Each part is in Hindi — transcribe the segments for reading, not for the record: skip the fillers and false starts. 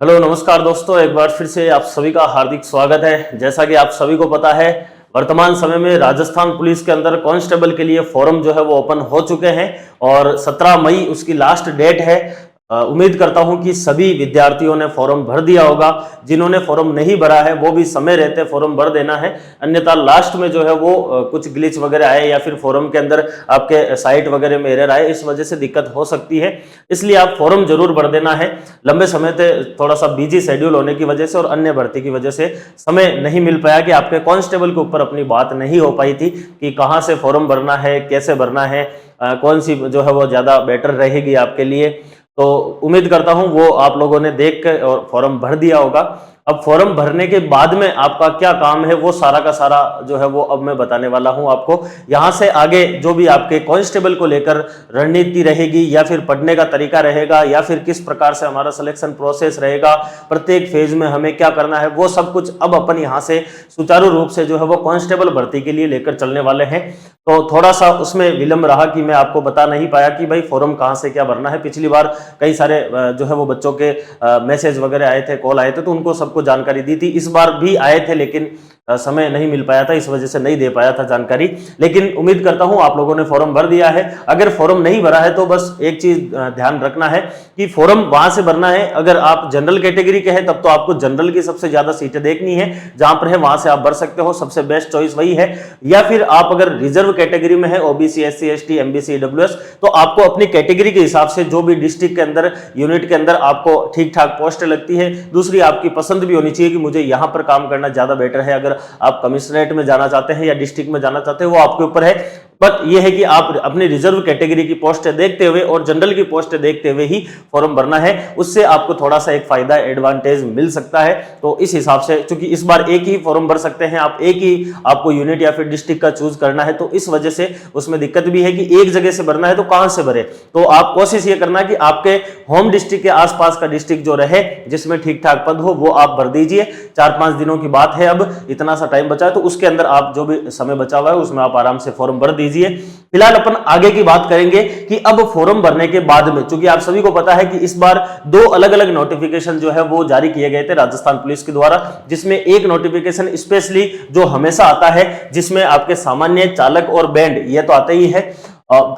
हेलो नमस्कार दोस्तों, एक बार फिर से आप सभी का हार्दिक स्वागत है। जैसा कि आप सभी को पता है, वर्तमान समय में राजस्थान पुलिस के अंदर कांस्टेबल के लिए फॉर्म जो है वो ओपन हो चुके हैं और 17 मई उसकी लास्ट डेट है। उम्मीद करता हूं कि सभी विद्यार्थियों ने फॉर्म भर दिया होगा। जिन्होंने फॉर्म नहीं भरा है वो भी समय रहते फॉर्म भर देना है, अन्यथा लास्ट में जो है वो कुछ ग्लिच वगैरह आए या फिर फॉर्म के अंदर आपके साइट वगैरह में एरर आए, इस वजह से दिक्कत हो सकती है। इसलिए आप फॉर्म जरूर भर देना है। लंबे समय से थोड़ा सा बिजी शेड्यूल होने की वजह से और अन्य भर्ती की वजह से समय नहीं मिल पाया कि आपके कांस्टेबल के ऊपर अपनी बात नहीं हो पाई थी कि कहाँ से फॉर्म भरना है, कैसे भरना है, कौन सी जो है वो ज़्यादा बेटर रहेगी आपके लिए। तो उम्मीद करता हूं वो आप लोगों ने देख कर और फॉर्म भर दिया होगा। अब फॉर्म भरने के बाद में आपका क्या काम है वो सारा का सारा जो है वो अब मैं बताने वाला हूं आपको। यहां से आगे जो भी आपके कांस्टेबल को लेकर रणनीति रहेगी या फिर पढ़ने का तरीका रहेगा या फिर किस प्रकार से हमारा सिलेक्शन प्रोसेस रहेगा, प्रत्येक फेज में हमें क्या करना है, वो सब कुछ अब अपन यहां से सुचारू रूप से जो है वो कांस्टेबल भर्ती के लिए लेकर चलने वाले हैं। तो थोड़ा सा उसमें विलंब रहा कि मैं आपको बता नहीं पाया कि भाई फॉर्म कहां से क्या भरना है। पिछली बार कई सारे जो है वो बच्चों के मैसेज वगैरह आए थे, कॉल आए थे, तो उनको सबको जानकारी दी थी। इस बार भी आए थे लेकिन समय नहीं मिल पाया था, इस वजह से नहीं दे पाया था जानकारी। लेकिन उम्मीद करता हूं आप लोगों ने फॉर्म भर दिया है। अगर फॉर्म नहीं भरा है तो बस एक चीज ध्यान रखना है कि फॉर्म वहां से भरना है। अगर आप जनरल कैटेगरी के हैं तब तो आपको जनरल की सबसे ज्यादा सीटें देखनी है, जहां पर है वहां से आप भर सकते हो, सबसे बेस्ट चॉइस वही है। या फिर आप अगर रिजर्व कैटेगरी में है, OBC, SC, ST, MBC, EWS, तो आपको अपनी कैटेगरी के हिसाब से जो भी डिस्ट्रिक्ट के अंदर, यूनिट के अंदर आपको ठीक ठाक पोस्ट लगती है। दूसरी आपकी पसंद भी होनी चाहिए कि मुझे यहां पर काम करना ज्यादा बेटर है। अगर आप कमिश्नरेट में जाना चाहते हैं या डिस्ट्रिक्ट में जाना चाहते हैं, वो आपके ऊपर है। बट यह है कि आप अपनी रिजर्व कैटेगरी की पोस्टें देखते हुए और जनरल की पोस्टें देखते हुए ही फॉर्म भरना है। उससे आपको थोड़ा सा एक फायदा, एडवांटेज मिल सकता है। तो इस हिसाब से, क्योंकि इस बार एक ही फॉर्म भर सकते हैं आप, एक ही आपको यूनिट या फिर डिस्ट्रिक्ट का चूज करना है, तो इस वजह से उसमें दिक्कत भी है कि एक जगह से भरना है तो कहां से भरे। तो आप कोशिश ये करना कि आपके होम डिस्ट्रिक्ट के आसपास का डिस्ट्रिक्ट जो रहे, जिसमें ठीक ठाक पद हो, वो आप भर दीजिए। 4-5 दिनों की बात है, अब इतना सा टाइम बचा है, तो उसके अंदर आप जो भी समय बचा हुआ है उसमें आप आराम से फॉर्म भर दीजिए। फिलहाल अपन आगे की बात करेंगे कि अब फॉर्म भरने के बाद में, क्योंकि आप सभी को पता है कि इस बार 2 अलग अलग नोटिफिकेशन जो है वो जारी किए गए थे राजस्थान पुलिस के द्वारा, जिसमें एक नोटिफिकेशन स्पेशली जो हमेशा आता है, जिसमें आपके सामान्य, चालक और बैंड, ये तो आते ही है।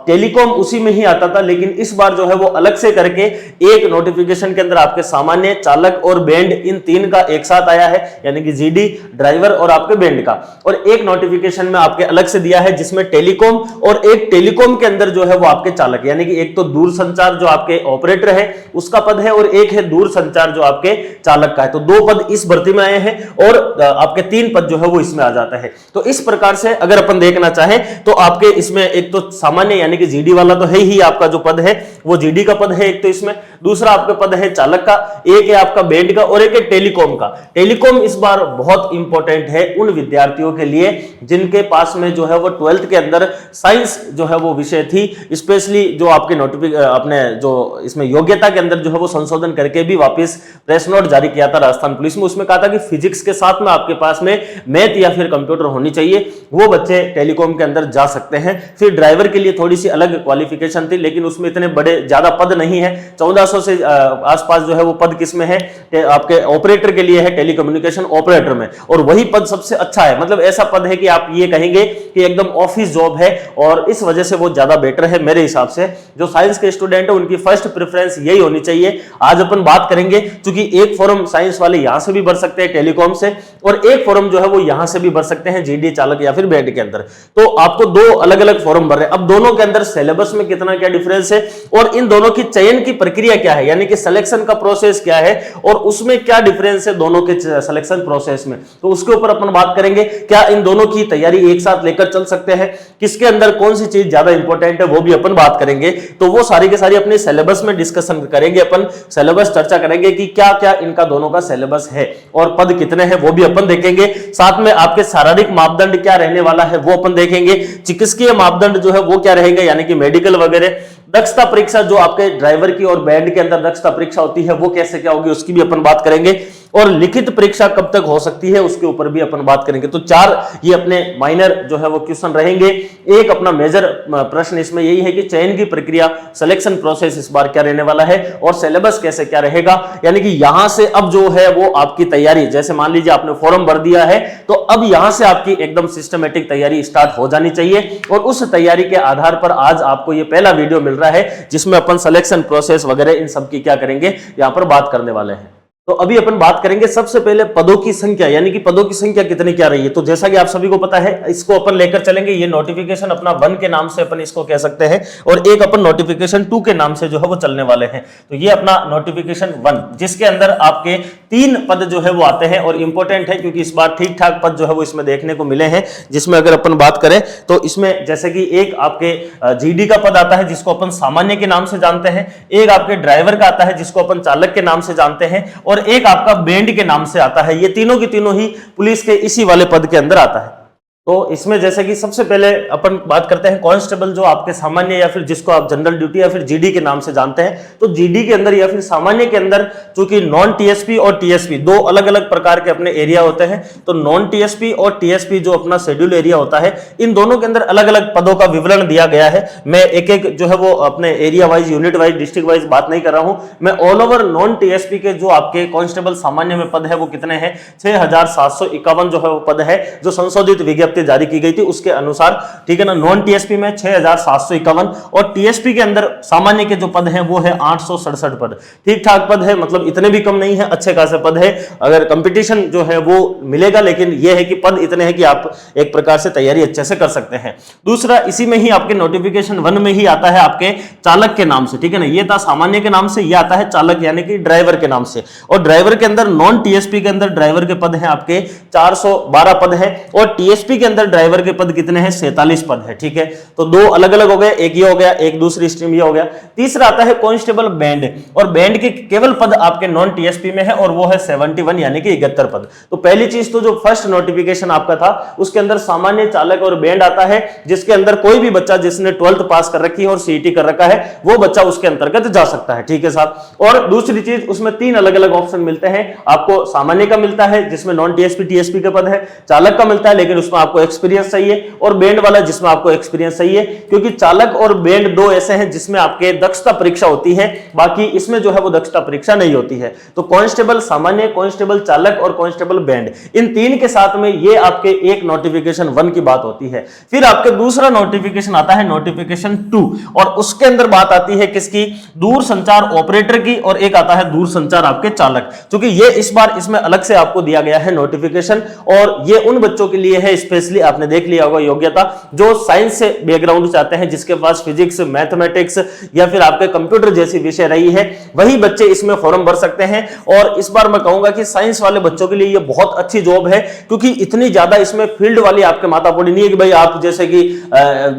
टेलीकॉम उसी में ही आता था, लेकिन इस बार जो है वो अलग से करके एक नोटिफिकेशन के अंदर आपके सामान्य, चालक और बैंड, इन 3 का एक साथ आया है, यानी कि जीडी, ड्राइवर और आपके बैंड का। और एक नोटिफिकेशन में आपके अलग से दिया है जिसमें टेलीकॉम, और एक टेलीकॉम के अंदर जो है वो आपके चालक, यानी कि एक तो दूर संचार जो आपके ऑपरेटर है उसका पद है और एक है दूर संचार जो आपके चालक का है। तो 2 पद इस भर्ती में आए हैं और आपके 3 पद जो है वो इसमें आ जाता है। तो इस प्रकार से अगर अपन देखना चाहें तो आपके इसमें एक तो सामान्य यानी कि जीडी वाला तो है ही, आपका जो पद है वो जीडी का पद है एक तो इसमें, दूसरा आपका पद है चालक का, एक है आपका बैंड का और एक है टेलीकॉम का। टेलीकॉम इस बार बहुत इंपॉर्टेंट है उन विद्यार्थियों के लिए जिनके पास में जो है वो 12th के अंदर साइंस जो है वो विषय थी। स्पेशली जो आपके अपने जो इसमें योग्यता के अंदर जो है वो संशोधन करके भी वापस प्रेस नोट जारी किया था राजस्थान पुलिस में। उसमें कहा था कि फिजिक्स के साथ में आपके पास में मैथ या फिर कंप्यूटर होनी चाहिए, वो बच्चे टेलीकॉम के अंदर जा सकते हैं। फिर ड्राइवर के लिए थोड़ी सी अलग क्वालिफिकेशन थी, लेकिन उसमें इतने बड़े ज्यादा पद नहीं है। 1400 से आसपास जो है वो पद किसमें है, आपके ऑपरेटर के लिए है, टेलीकम्युनिकेशन ऑपरेटर में, और वही पद सबसे अच्छा है। मतलब ऐसा पद है कि आप ये कहेंगे कि एकदम ऑफिस जॉब है, और इस वजह से वो ज्यादा बेटर है मेरे हिसाब से। जो साइंस के स्टूडेंट है उनकी फर्स्ट प्रेफरेंस यही होनी चाहिए। आज अपन बात करेंगे, क्योंकि एक फॉर्म साइंस वाले यहां से भी भर सकते हैं टेलीकॉम से, और एक फॉर्म जो है वो यहां से भी भर सकते हैं जीडी, चालक या फिर बैंड के अंदर। तो आपको 2 अलग अलग फॉर्म भर रहे हैं। अब दोनों के अंदर सिलेबस में कितना क्या डिफरेंस है और इन दोनों की चयन की प्रक्रिया क्या है, यानी कि सिलेक्शन का प्रोसेस क्या है और उसमें क्या डिफरेंस है दोनों के सिलेक्शन प्रोसेस में, तो उसके ऊपर अपन बात करेंगे। क्या इन दोनों की तैयारी एक साथ लेकर चल सकते हैं, किसके अंदर कौन सी चीज ज्यादा इंपॉर्टेंट है वो भी अपन बात करेंगे। तो वो सारी के सारी अपने सिलेबस में डिस्कशन करेंगे, अपन सिलेबस चर्चा करेंगे कि क्या क्या इनका दोनों का सिलेबस है और पद कितने हैं वो भी अपन देखेंगे। साथ में आपके शारीरिक मापदंड क्या रहने वाला है वो अपन देखेंगे। चिकित्सकीय मापदंड जो है वो क्या रहेंगे, यानी कि मेडिकल वगैरह। दक्षता परीक्षा जो आपके ड्राइवर की और बैंड के अंदर दक्षता परीक्षा होती है वो कैसे क्या होगी उसकी भी अपन बात करेंगे। और लिखित परीक्षा कब तक हो सकती है उसके ऊपर भी अपन बात करेंगे। तो 4 ये अपने माइनर जो है वो क्वेश्चन रहेंगे। एक अपना मेजर प्रश्न इसमें यही है कि चयन की प्रक्रिया, सिलेक्शन प्रोसेस इस बार क्या रहने वाला है और सिलेबस कैसे क्या रहेगा, यानी कि यहां से अब जो है वो आपकी तैयारी, जैसे मान लीजिए आपने फॉर्म भर दिया है तो अब यहां से आपकी एकदम सिस्टमेटिक तैयारी स्टार्ट हो जानी चाहिए। और उस तैयारी के आधार पर आज आपको ये पहला वीडियो मिल रहा है जिसमें अपन सिलेक्शन प्रोसेस वगैरह इन सब की क्या करेंगे यहां पर बात करने वाले हैं। तो अभी अपन बात करेंगे सबसे पहले पदों की संख्या, यानी कि पदों की संख्या कितनी क्या रही है। तो जैसा कि आप सभी को पता है इसको अपन लेकर चलेंगे, ये नोटिफिकेशन अपना 1 के नाम से अपन इसको कह सकते हैं और एक अपन नोटिफिकेशन 2 के नाम से जो है वो चलने वाले हैं। तो ये अपना नोटिफिकेशन 1 जिसके अंदर आपके 3 पद जो है वो आते हैं और इंपॉर्टेंट है क्योंकि इस बार ठीक ठाक पद जो है वो इसमें देखने को मिले हैं। जिसमें अगर अपन बात करें तो इसमें जैसे कि एक आपके जीडी का पद आता है जिसको अपन सामान्य के नाम से जानते हैं, एक आपके ड्राइवर का आता है जिसको अपन चालक के नाम से जानते हैं और एक आपका बैंड के नाम से आता है। ये तीनों की तीनों ही पुलिस के इसी वाले पद के अंदर आता है। तो इसमें जैसे कि सबसे पहले अपन बात करते हैं कांस्टेबल, जो आपके सामान्य या फिर जिसको आप जनरल ड्यूटी या फिर जीडी के नाम से जानते हैं। तो जीडी के अंदर या फिर सामान्य के अंदर चूंकि नॉन टीएसपी और टीएसपी 2 अलग अलग प्रकार के अपने एरिया होते हैं, तो नॉन टीएसपी और टीएसपी जो अपना शेड्यूल एरिया होता है, इन दोनों के अंदर अलग अलग पदों का विवरण दिया गया है। मैं एक एक जो है वो अपने area wise, unit wise, district wise बात नहीं कर रहा हूं, मैं ऑल ओवर नॉन टीएसपी के जो आपके कांस्टेबल सामान्य में पद है वो कितने हैं, 6751 जो है वो पद है जो संशोधित विज्ञप्ति जारी की गई थी उसके अनुसार, ठीक है ना। नॉन टीएसपी में 6751 और टीएसपी के अंदर सामान्य के जो पद हैं वो है 867 पद। ठीक ठाक पद है, मतलब इतने भी कम नहीं है, अच्छे खासे पद है। अगर कंपटीशन जो है वो मिलेगा, लेकिन यह है कि पद इतने हैं कि आप एक प्रकार से तैयारी अच्छे से कर सकते हैं। दूसरा, इसी में ही आपके नोटिफिकेशन 1 में ही आता है आपके चालक के नाम से, ठीक है ना। ये था सामान्य के नाम से, ये आता है चालक यानी कि ड्राइवर के नाम से। और ड्राइवर के अंदर नॉन टीएसपी के अंदर ड्राइवर के पद हैं आपके 412 पद है और टीएसपी के अंदर ड्राइवर के पद कितने हैं, 47 पद है, ठीक है। तो 2 अलग अलग हो गए, एक ये हो गया, एक दूसरी स्ट्रीम ये हो गया। तीसरा आता है कांस्टेबल बैंड, और बैंड के केवल पद आपके नॉन टीएसपी में है और वो है 71 यानी कि 71 पद। तो पहली चीज तो जो फर्स्ट नोटिफिकेशन आपका था उसके अंदर सामान्य, चालक और बैंड आता है, जिसके अंदर कोई भी बच्चा जिसने 12th पास कर रखी है और सीईटी कर रखा है वो बच्चा उसके अंतर्गत जा सकता है, ठीक है साहब। और दूसरी चीज, उसमें 3 अलग अलग ऑप्शन मिलते हैं आपको। सामान्य का मिलता है जिसमें नॉन टीएसपी टीएसपी के पद है, चालक का मिलता है लेकिन उसमें आपको एक्सपीरियंस चाहिए, और बैंड वाला जिसमें आपको एक्सपीरियंस चाहिए। क्योंकि चालक और बैंड 2 ऐसे हैं जिसमें आपके दक्षता परीक्षा होती है, बाकी इसमें जो है वो दक्षता परीक्षा नहीं होती है। तो कांस्टेबल सामान्य, कांस्टेबल चालक और कांस्टेबल बैंड, इन 3 के साथ में ये आपके एक नोटिफिकेशन 1 की बात होती है। फिर आपके दूसरा नोटिफिकेशन आता है नोटिफिकेशन 2, और उसके अंदर बात आती है किसकी, दूर संचार ऑपरेटर की, और एक आता है दूर संचार आपके चालक। क्योंकि ये इस बार इसमें अलग से आपको दिया गया है नोटिफिकेशन, और ये उन बच्चों के लिए है, स्पेशली आपने देख लिया होगा योग्यता, जो साइंस से बैकग्राउंड चाहते हैं, जिसके पास फिजिक्स, मैथमेटिक्स या फिर आपके कंप्यूटर जैसी विषय रही है, वही बच्चे इसमें फॉर्म भर सकते हैं। और इस बार मैं कहूंगा कि साइंस वाले बच्चों के लिए ये बहुत अच्छी जॉब है, क्योंकि इतनी ज्यादा इसमें फील्ड वाली आपके माथापड़ी नहीं है कि भाई आप जैसे कि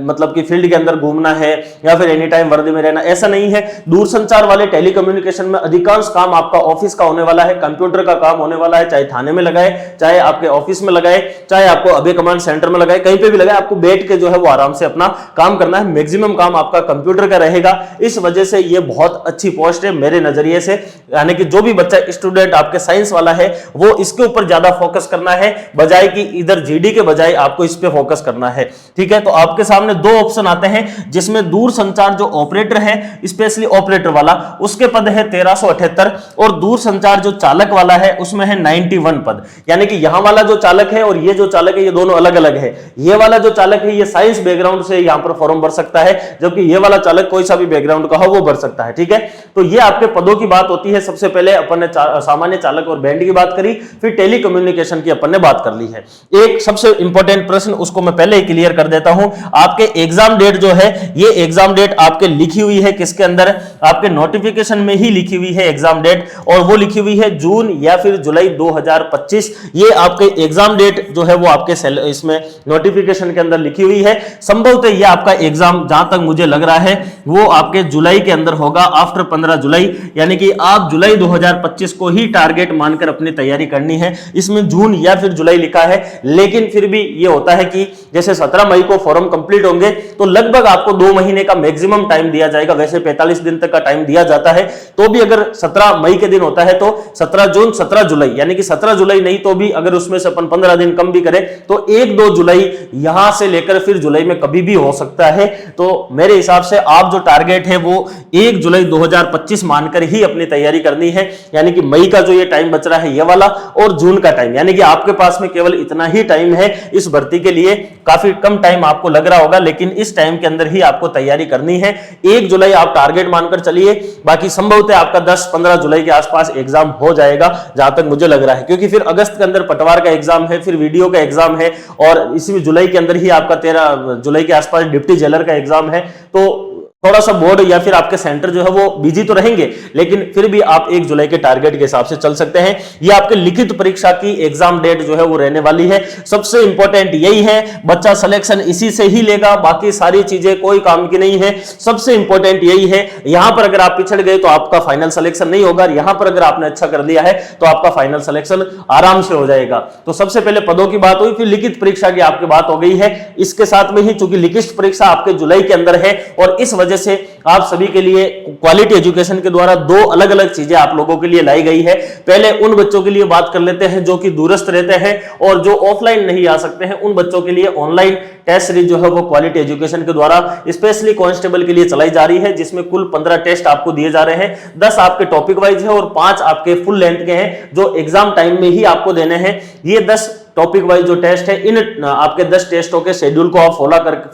मतलब कि फील्ड के अंदर घूमना है या फिर एनी टाइम वर्दी में रहना, ऐसा नहीं है। दूरसंचार वाले टेलीकम्युनिकेशन में अधिकांश काम आपका ऑफिस का होने वाला है, कंप्यूटर का काम होने वाला है, चाहे थाने में लगाए, चाहे आपके ऑफिस में लगाए, चाहे आपको अभय कमांड सेंटर में लगाए, कहीं पे भी लगाए, आपको बैठ के जो है वो आराम से अपना काम करना है। मैक्सिमम काम आपका कंप्यूटर का रहेगा, इस वजह से ये बहुत अच्छी पोस्ट है मेरे नजरिए से। यानी कि जो भी बच्चा स्टूडेंट आपके साइंस वाला है वो इसके ऊपर ज्यादा फोकस करना है, बजाय कि इधर जीडी के बजाय आपको इस पे फोकस करना है, ठीक है। तो आपके सामने 2 ऑप्शन आते हैं, जिसमें दूर संचार जो ऑपरेटर है, स्पेशली ऑपरेटर वाला, उसके पद है 1378, और दूर संचार जो चालक वाला है उसमें है 91 पद। यानी कि यहां वाला जो चालक है और ये जो चालक है ये दोनों अलग अलग है। ये वाला जो चालक है ये साइंस बैकग्राउंड से यहां पर फॉर्म भर सकता है, जबकि ये वाला चालक कोई सा भी बैकग्राउंड का हो वो भर सकता है, ठीक है। तो ये आपके पदों की बात होती है। सबसे पहले अपन ने सामान्य, चालक और बैंड की बात करी, फिर टेलीकम्युनिकेशन की अपन ने बात कर ली है। एक सबसे इंपॉर्टेंट प्रश्न उसको मैं पहले ही क्लियर कर देता हूं, आपके एग्जाम डेट जो है, ये एग्जाम डेट आपके लिखी हुई है किसके अंदर, आपके नोटिफिकेशन में ही लिखी हुई है एग्जाम डेट, और वो लिखी हुई है जून या फिर जुलाई 2025। ये आपके एग्जाम डेट जो है वो आपके इसमें नोटिफिकेशन के अंदर लिखी हुई है। संभवतः यह आपका एग्जाम जहां तक मुझे लग रहा है वो आपके जुलाई के अंदर होगा, आफ्टर 15 जुलाई, यानी कि आप जुलाई 2025 को ही टारगेट मानकर अपनी तैयारी करनी है। इसमें जून या फिर जुलाई लिखा है, लेकिन फिर भी ये होता है कि जैसे 17 मई को फॉर्म कंप्लीट होंगे तो लगभग आपको 2 महीने का मैक्सिमम टाइम दिया जाएगा। वैसे 45 दिन तक का टाइम दिया जाता है, तो भी अगर 17 मई के दिन होता है तो 17 जून 17 जुलाई, यानी कि 17 जुलाई नहीं तो भी अगर उसमें से अपन 15 दिन कम भी करें तो 1-2 जुलाई यहां से लेकर फिर जुलाई में कभी भी हो सकता है। तो मेरे हिसाब से आप जो टारगेट है वो 1 जुलाई 2025 मानकर ही अपनी तैयारी करनी है, यानी कि मई का जो ये टाइम बच रहा है ये वाला, और जून का टाइम, यानी कि आपके पास में केवल इतना ही टाइम है इस भर्ती के लिए। काफी कम टाइम आपको लग रहा होगा, लेकिन इस टाइम के अंदर ही आपको तैयारी करनी है। 1 जुलाई आप टारगेट मानकर चलिए, बाकी संभवतः आपका 10-15 जुलाई के आसपास एग्जाम हो जाएगा जहां तक मुझे लग रहा है, क्योंकि फिर अगस्त के अंदर पटवार का एग्जाम है, फिर वीडियो का एग्जाम है, और इसी जुलाई के अंदर ही आपका 13 जुलाई के आसपास डिप्टी जेलर का एग्जाम है। तो थोड़ा सा बोर्ड या फिर आपके सेंटर जो है वो बिजी तो रहेंगे, लेकिन फिर भी आप 1 जुलाई के टारगेट के हिसाब से चल सकते हैं। ये आपके लिखित परीक्षा की एग्जाम डेट जो है वो रहने वाली है। सबसे इंपॉर्टेंट यही है, बच्चा सिलेक्शन इसी से ही लेगा, बाकी सारी चीजें कोई काम की नहीं है। सबसे इंपॉर्टेंट यही है, यहां पर अगर आप पिछड़ गए तो आपका फाइनल सिलेक्शन नहीं होगा, यहां पर अगर आपने अच्छा कर लिया है तो आपका फाइनल सिलेक्शन आराम से हो जाएगा। तो सबसे पहले पदों की बात हुई, फिर लिखित परीक्षा की आपकी बात हो गई है। इसके साथ में ही चूंकि लिखित परीक्षा आपके जुलाई के अंदर है, और इस वजह से आप सभी के लिए क्वालिटी एजुकेशन के द्वारा 2 अलग अलग चीजें आप लोगों के लिए लाई गई है। पहले उन बच्चों के लिए बात कर लेते हैं जो कि दूरस्थ रहते हैं और जो ऑफलाइन नहीं आ सकते हैं, उन बच्चों के लिए ऑनलाइन टेस्ट सीरीज जो है वो क्वालिटी एजुकेशन के द्वारा स्पेशली कांस्टेबल के लिए चलाई जा रही है, जिसमें कुल 15 टेस्ट आपको दिए जा रहे हैं। 10 आपके टॉपिक वाइज है और 5 आपके फुल लेंथ के हैं जो एग्जाम टाइम में ही आपको देने हैं। ये 10 टॉपिक वाइज जो टेस्ट है, इन आपके 10 टेस्टों के शेड्यूल को आप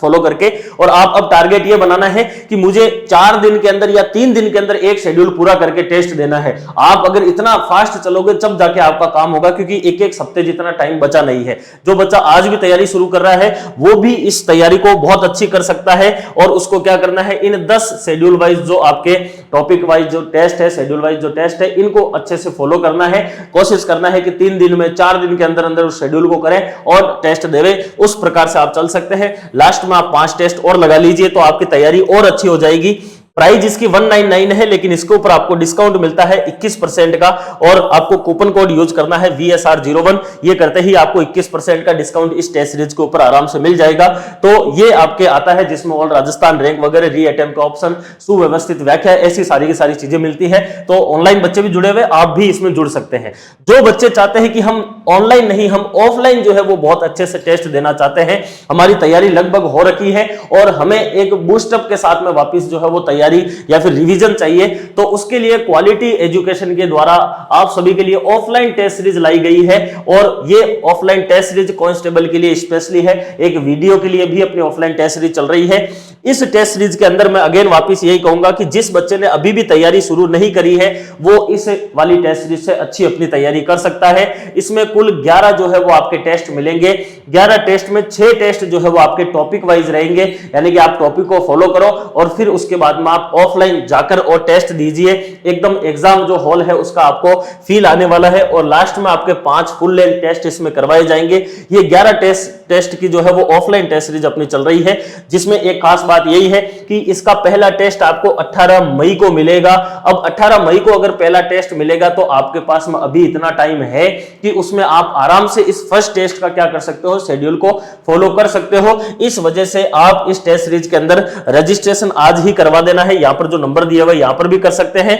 फॉलो करके, और आप अब टारगेट ये बनाना है कि मुझे 4 दिन के अंदर या 3 दिन के अंदर एक शेड्यूल पूरा करके टेस्ट देना है। आप अगर इतना फास्ट चलोगे तब जाके आपका काम होगा, क्योंकि एक हफ्ते जितना टाइम बचा नहीं है। जो बच्चा आज भी तैयारी शुरू कर रहा है वो भी इस तैयारी को बहुत अच्छी कर सकता है, और उसको क्या करना है, इन 10 शेड्यूल वाइज जो आपके टॉपिक वाइज जो टेस्ट है, शेड्यूल वाइज जो टेस्ट है, इनको अच्छे से फॉलो करना है। कोशिश करना है कि 3 दिन में 4 दिन के अंदर अंदर उस शेड्यूल को करें और टेस्ट देवे। उस प्रकार से आप चल सकते हैं। लास्ट में आप 5 टेस्ट और लगा लीजिए तो आपकी तैयारी और अच्छी हो जाएगी। प्राइस इसकी 199 है, लेकिन इसके ऊपर आपको डिस्काउंट मिलता है 21% का, और आपको कूपन कोड यूज करना है VSR01। ये करते ही आपको 21% का डिस्काउंट इस टेस्ट सीरीज के ऊपर आराम से मिल जाएगा। तो ये आपके आता है जिसमें ऑल राजस्थान रैंक वगैरह, री अटेम्प्ट का ऑप्शन, सुव्यवस्थित व्याख्या, ऐसी सारी की सारी चीजें मिलती है। तो ऑनलाइन बच्चे भी जुड़े हुए, आप भी इसमें जुड़ सकते हैं। जो बच्चे चाहते हैं कि हम ऑनलाइन नहीं, हम ऑफलाइन जो है वो बहुत अच्छे से टेस्ट देना चाहते हैं, हमारी तैयारी लगभग हो रखी है और हमें एक बूस्टअप के साथ में वापस जो है वो तैयारी या फिर रिवीजन चाहिए, तो उसके लिए क्वालिटी एजुकेशन के द्वारा आप सभी के लिए ऑफलाइन टेस्ट सीरीज लाई गई है। और ये ऑफलाइन टेस्ट सीरीज कांस्टेबल के लिए स्पेशली है, एक वीडियो के लिए भी अपनी ऑफलाइन टेस्ट सीरीज चल रही है। इस टेस्ट सीरीज के अंदर मैं अगेन वापस यही कहूंगा कि जिस बच्चे ने अभी भी तैयारी शुरू नहीं करी है वो इस वाली टेस्ट सीरीज से अच्छी अपनी तैयारी कर सकता है। इसमें कुल 11 जो है वो आपके टेस्ट मिलेंगे। 11 टेस्ट में 6 टेस्ट जो है वो आपके टॉपिक वाइज रहेंगे, यानी कि आप टॉपिक को फॉलो करो और फिर उसके बाद में आप ऑफलाइन जाकर और टेस्ट दीजिए। एकदम एग्जाम जो हॉल है उसका आपको फील आने वाला है, और लास्ट में आपके 5 फुल लेंथ टेस्ट इसमें करवाए जाएंगे। ये 11 टेस्ट की जो है वो ऑफलाइन टेस्ट सीरीज अपनी चल रही है, जिसमें एक खास बात यही है कि इसका पहला टेस्ट आपको 18 मई को मिलेगा। अब 18 मई को अगर पहला टेस्ट मिलेगा तो आपके पास में अभी इतना टाइम है कि उसमें आप आराम से इस फर्स्ट टेस्ट का क्या कर सकते हो, शेड्यूल को फॉलो कर सकते हो। इस वजह से आप इस टेस्ट सीरीज के अंदर रजिस्ट्रेशन आज ही करवा देना है। यहां पर जो नंबर दिया हुआ है यहां पर भी कर सकते हैं।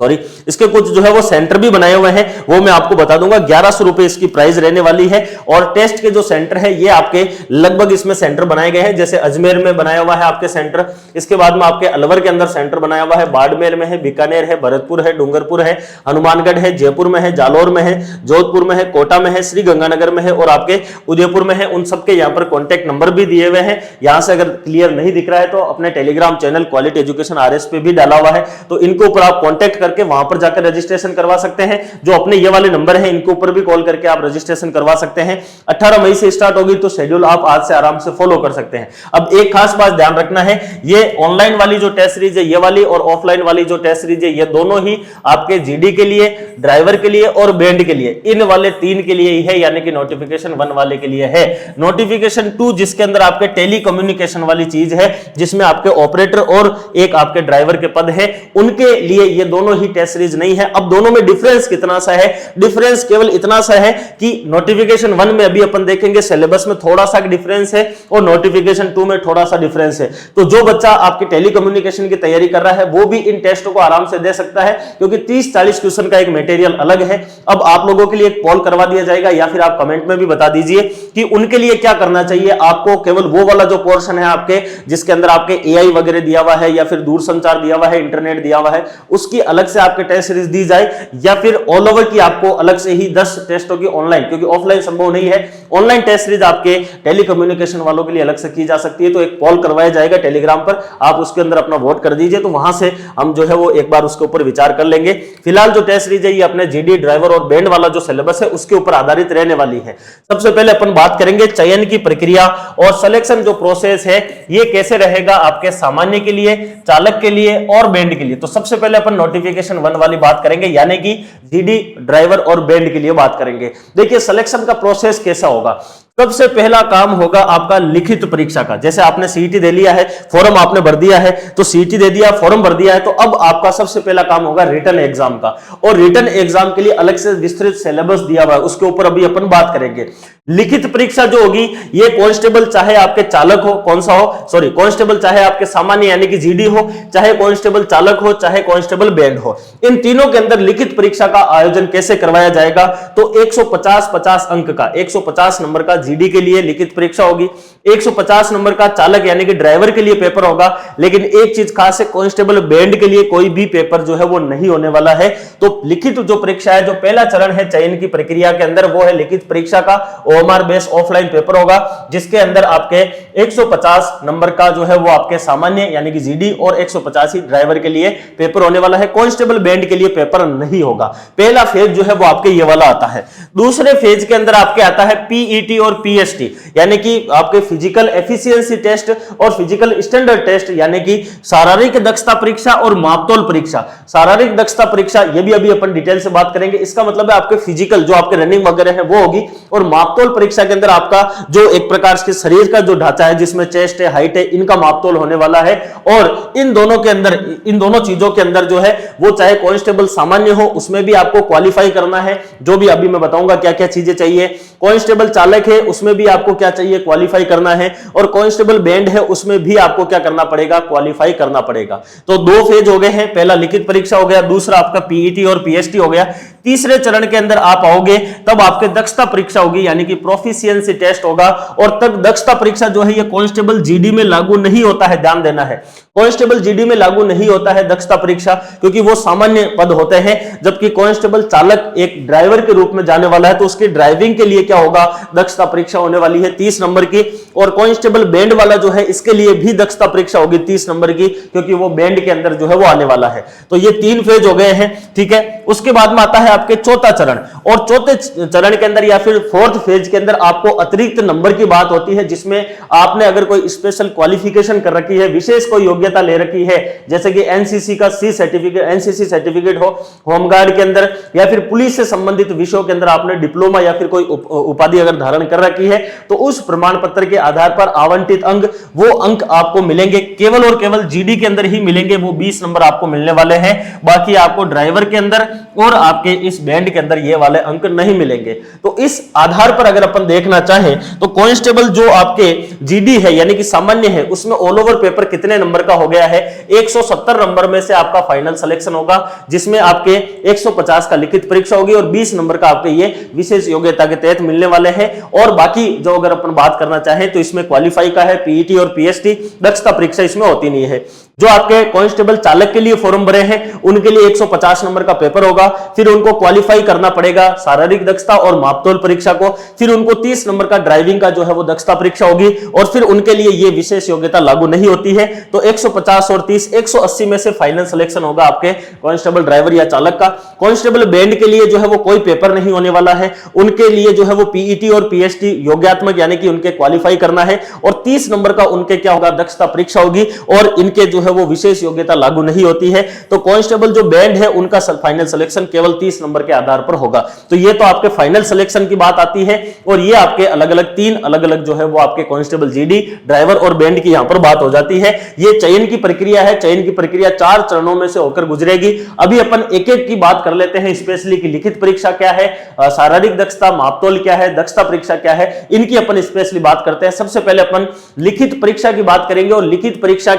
सॉरी, इसके कुछ जो है वो सेंटर भी बनाए हुए हैं, वो मैं आपको बता दूंगा। 1100 रुपए इसकी प्राइस रहने वाली है। और टेस्ट के जो सेंटर है ये आपके लगभग इसमें सेंटर बनाए गए हैं, जैसे अजमेर में बनाया हुआ है आपके सेंटर, इसके बाद में आपके अलवर के अंदर सेंटर बनाया हुआ है, बाड़मेर में है, बीकानेर है, भरतपुर है, डूंगरपुर है, हनुमानगढ़ है, जयपुर में है, जालौर में है, जोधपुर में है, कोटा में है, श्री गंगानगर में है और आपके उदयपुर में है। उन सबके यहाँ पर कॉन्टेक्ट नंबर भी दिए हुए हैं। यहां से अगर क्लियर नहीं दिख रहा है तो अपने Telegram channel quality education RS पे भी डाला हुआ है, तो इनके ऊपर आप कॉन्टेक्ट करके वहां पर जाकर रजिस्ट्रेशन करवा सकते हैं। जो अपने ये वाले नंबर हैं इनके ऊपर भी कॉल करके आप रजिस्ट्रेशन करवा सकते हैं। 18 मई से स्टार्ट होगी, तो शेड्यूल आप आज से आराम से फॉलो कर सकते हैं। अब एक खास बात ध्यान रखना है, ये ऑनलाइन वाली जो टेस्ट सीरीज है ये वाली, और ऑफलाइन वाली जो टेस्ट सीरीज है ये दोनों ही आपके जीडी के लिए, ड्राइवर के लिए और बैंड के लिए, इन वाले 3 के लिए ही है, यानी कि नोटिफिकेशन 1 वाले के लिए है। नोटिफिकेशन 2 जिसके अंदर आपके टेली कम्युनिकेशन वाली चीज है, जिसमें आपके ऑपरेटर और एक आपके ड्राइवर के पद है, उनके लिए ये दोनों ही टेस्ट सीरीज नहीं है। अब दोनों में डिफरेंस कितना सा है? डिफरेंस केवल इतना सा है कि नोटिफिकेशन 1 में अभी अपन देखेंगे सिलेबस में थोड़ा सा डिफरेंस है, और नोटिफिकेशन 2 में थोड़ा सा डिफरेंस है। तो जो बच्चा आपकी टेली कम्युनिकेशन की तैयारी कर रहा है वो भी इन टेस्टों को आराम से दे सकता है, क्योंकि 30-40 क्वेश्चन का एक मटेरियल अलग है। अब आप लोगों के लिए एक पोल करवा दिया जाएगा, या फिर आप कमेंट में भी बता दीजिए कि उनके लिए क्या करना चाहिए। आपको केवल वो वाला जो पोर्शन है आपके, जिसके अंदर आपके एआई वगैरह दिया हुआ है, या फिर दूरसंचार दिया हुआ है, इंटरनेट दिया हुआ है, उसकी अलग से आपके टेस्ट सीरीज दी जाए, या फिर ऑल ओवर की आपको अलग से ही 10 टेस्टों की ऑनलाइन, क्योंकि ऑफलाइन संभव नहीं है, ऑनलाइन टेस्ट सीरीज आपके टेली कम्युनिकेशन वालों के लिए अलग से की जा सकती है। तो एक पोल करवाया जाएगा टेलीग्राम पर, आप उसके अंदर अपना वोट कर दीजिए, तो वहां से हम जो है वो एक बार उसके ऊपर विचार कर लेंगे। फिलहाल जो टेस्ट सीरीज है ये अपने जीडी, ड्राइवर और बैंड वाला जो सिलेबस है उसके ऊपर आधारित रहने वाली है। सबसे पहले अपन बात करेंगे चयन की प्रक्रिया और सिलेक्शन जो प्रोसेस है ये कैसे रहेगा आपके सामान्य के लिए, चालक के लिए और बैंड के लिए। तो सबसे पहले अपन नोटिफिकेशन 1 वाली बात करेंगे, यानी कि जीडी, ड्राइवर और बैंड के लिए बात करेंगे। देखिए सिलेक्शन का प्रोसेस कैसा होगा। सबसे पहला काम होगा आपका लिखित परीक्षा का। जैसे आपने सीईटी दे लिया है, फॉर्म आपने भर दिया है, तो सीईटी दे दिया, फॉर्म भर दिया है, तो अब आपका सबसे पहला काम होगा रिटन एग्जाम का। और रिटन एग्जाम के लिए अलग से विस्तृत सिलेबस दिया हुआ है, उसके ऊपर अभी अपन बात करेंगे। लिखित परीक्षा जो होगी ये कांस्टेबल चाहे आपके चालक हो, कौन सा हो, सॉरी कांस्टेबल चाहे आपके सामान्य यानी कि जीडी हो, चाहे कांस्टेबल चालक हो, चाहे कांस्टेबल बैंड हो, इन तीनों के अंदर लिखित परीक्षा का आयोजन कैसे करवाया जाएगा। तो 150 अंक का, 150 नंबर का जीडी के लिए लिखित परीक्षा होगी, 150 नंबर का चालक यानी कि ड्राइवर के लिए पेपर होगा। लेकिन एक चीज खास है, कांस्टेबल बैंड के लिए कोई भी पेपर जो है वो नहीं होने वाला है। तो लिखित जो परीक्षा है, जो पहला चरण है चयन की प्रक्रिया के अंदर, वो है लिखित परीक्षा का। ओएमआर बेस ऑफलाइन पेपर होगा, जिसके अंदर आपके 150 नंबर का जो है वो आपके सामान्य यानी कि जीडी और 150 ही ड्राइवर के लिए पेपर होने वाला है। कांस्टेबल बैंड के लिए पेपर नहीं होगा। पहला फेज जो है वो आपके ये वाला आता है। दूसरे फेज के अंदर आपके आता है पीईटी और पीएसटी, यानी कि आपके फिजिकल एफिशिएंसी टेस्ट और फिजिकल स्टैंडर्ड टेस्ट, यानी कि शारीरिक दक्षता परीक्षा और मापतोल परीक्षा। शारीरिक दक्षता परीक्षा ये भी अभी अपन डिटेल से बात करेंगे। इसका मतलब है आपके फिजिकल जो आपके रनिंग वगैरह है वो होगी, और मापतोल परीक्षा के अंदर आपका जो एक प्रकार के शरीर का जो ढांचा है, जिसमें चेस्ट है, हाइट है, इनका मापतोल होने वाला है। और इन दोनों के अंदर, इन दोनों चीजों के अंदर जो है वो चाहे कांस्टेबल सामान्य हो उसमें भी आपको क्वालिफाई करना है, जो भी अभी मैं बताऊंगा क्या क्या चीजें चाहिए। कांस्टेबल चालक है उसमें भी आपको क्या चाहिए, क्वालिफाई करना है। और कांस्टेबल बैंड है उसमें भी आपको क्या करना पड़ेगा, क्वालिफाई करना पड़ेगा। तो 2 फेज हो गए हैं, पहला लिखित परीक्षा हो गया, दूसरा आपका पीईटी और पीएसटी हो गया। तीसरे चरण के अंदर आप आओगे तब आपके दक्षता परीक्षा होगी, यानी कि प्रोफिशिएंसी टेस्ट होगा। और तब दक्षता परीक्षा जो है ये कांस्टेबल जीडी में लागू नहीं होता है, ध्यान देना है। कांस्टेबल जीडी में लागू नहीं होता है दक्षता परीक्षा, क्योंकि वो सामान्य पद होते हैं। जबकि कांस्टेबल चालक एक ड्राइवर के रूप में जाने वाला है, तो उसकी ड्राइविंग के लिए क्या होगा, दक्षता परीक्षा होने वाली है 30 नंबर की। और कांस्टेबल बैंड वाला जो है इसके लिए भी दक्षता परीक्षा होगी 30 नंबर की, क्योंकि वो बैंड के अंदर जो है वो आने वाला है। तो ये 3 फेज हो गए हैं, ठीक है। उसके बाद में आता है आपके चौथा चरण, और चौथे चरण के अंदर या फिर 4th फेज के अंदर आपको अतिरिक्त नंबर की बात होती है, जिसमें आपने अगर कोई स्पेशल क्वालिफिकेशन कर रखी है, विशेष कोई योग्यता ले रखी है, जैसे कि एनसीसी का सी सर्टिफिकेट, एनसीसी सर्टिफिकेट हो, होमगार्ड के अंदर या फिर पुलिस से संबंधित विषयों के अंदर आपने डिप्लोमा या फिर कोई उपाधि अगर धारण कर रखी है, तो उस प्रमाण पत्र के आधार पर आवंटित अंक, वो अंक आपको मिलेंगे केवल और केवल जीडी के अंदर ही मिलेंगे। वो 20 नंबर आपको मिलने वाले हैं। बाकी आपको ड्राइवर के अंदर और आपके इस बैंड के अंदर ये वाले अंक नहीं मिलेंगे। तो इस आधार पर अगर अपन देखना चाहें तो कांस्टेबल जो आपके जीडी है यानी कि सामान्य है, उसमें ऑल ओवर पेपर कितने नंबर का हो गया है, 170 नंबर में से आपका फाइनल सिलेक्शन होगा, जिसमें आपके 150 का लिखित परीक्षा होगी और 20 नंबर का आपके ये विशेष योग्यता के तहत मिलने वाले हैं। और बाकी जो अगर अपन बात करना चाहें तो इसमें क्वालिफाई का है, पीईटी और पीएसटी, दक्षता परीक्षा इसमें होती नहीं है। जो आपके कांस्टेबल चालक के लिए फॉर्म भरे हैं उनके लिए 150 नंबर का पेपर होगा, फिर उनको क्वालिफाई करना पड़ेगा शारीरिक दक्षता और मापतोल परीक्षा को, फिर उनको 30 नंबर का ड्राइविंग का जो है वो दक्षता परीक्षा होगी, और फिर उनके लिए ये विशेष योग्यता लागू नहीं होती है। तो 150 और 30 180 में से फाइनल सिलेक्शन होगा आपके कांस्टेबल ड्राइवर या चालक का। कांस्टेबल बैंड के लिए जो है वो कोई पेपर नहीं होने वाला है, उनके लिए जो है वो पीईटी और पीएचटी योग्यात्मक यानी कि उनके क्वालिफाई करना है, और 30 नंबर का उनके क्या होगा, दक्षता परीक्षा होगी, और इनके जो है वो विशेष योग्यता लागू नहीं होती है। तो कांस्टेबल जो बैंड है उनका फाइनल सिलेक्शन केवल 30 नंबर के आधार पर होगा। तो ये तो आपके फाइनल सिलेक्शन की बात आती है, और ये आपके अलग अलग 3 अलग अलग जो है वो आपके कांस्टेबल जीडी, ड्राइवर और बैंड की यहां पर बात हो जाती है। ये चयन की प्रक्रिया है, चयन की प्रक्रिया 4 चरणों में से होकर गुजरेगी। अभी अपन एक एक की बात कर लेते हैं, स्पेशली की लिखित परीक्षा क्या है, शारीरिक दक्षता मापतोल क्या है, दक्षता परीक्षा क्या है, इनकी अपन स्पेशली बात करते हैं। सबसे पहले अपन लिखित परीक्षा की बात करेंगे, और लिखित परीक्षा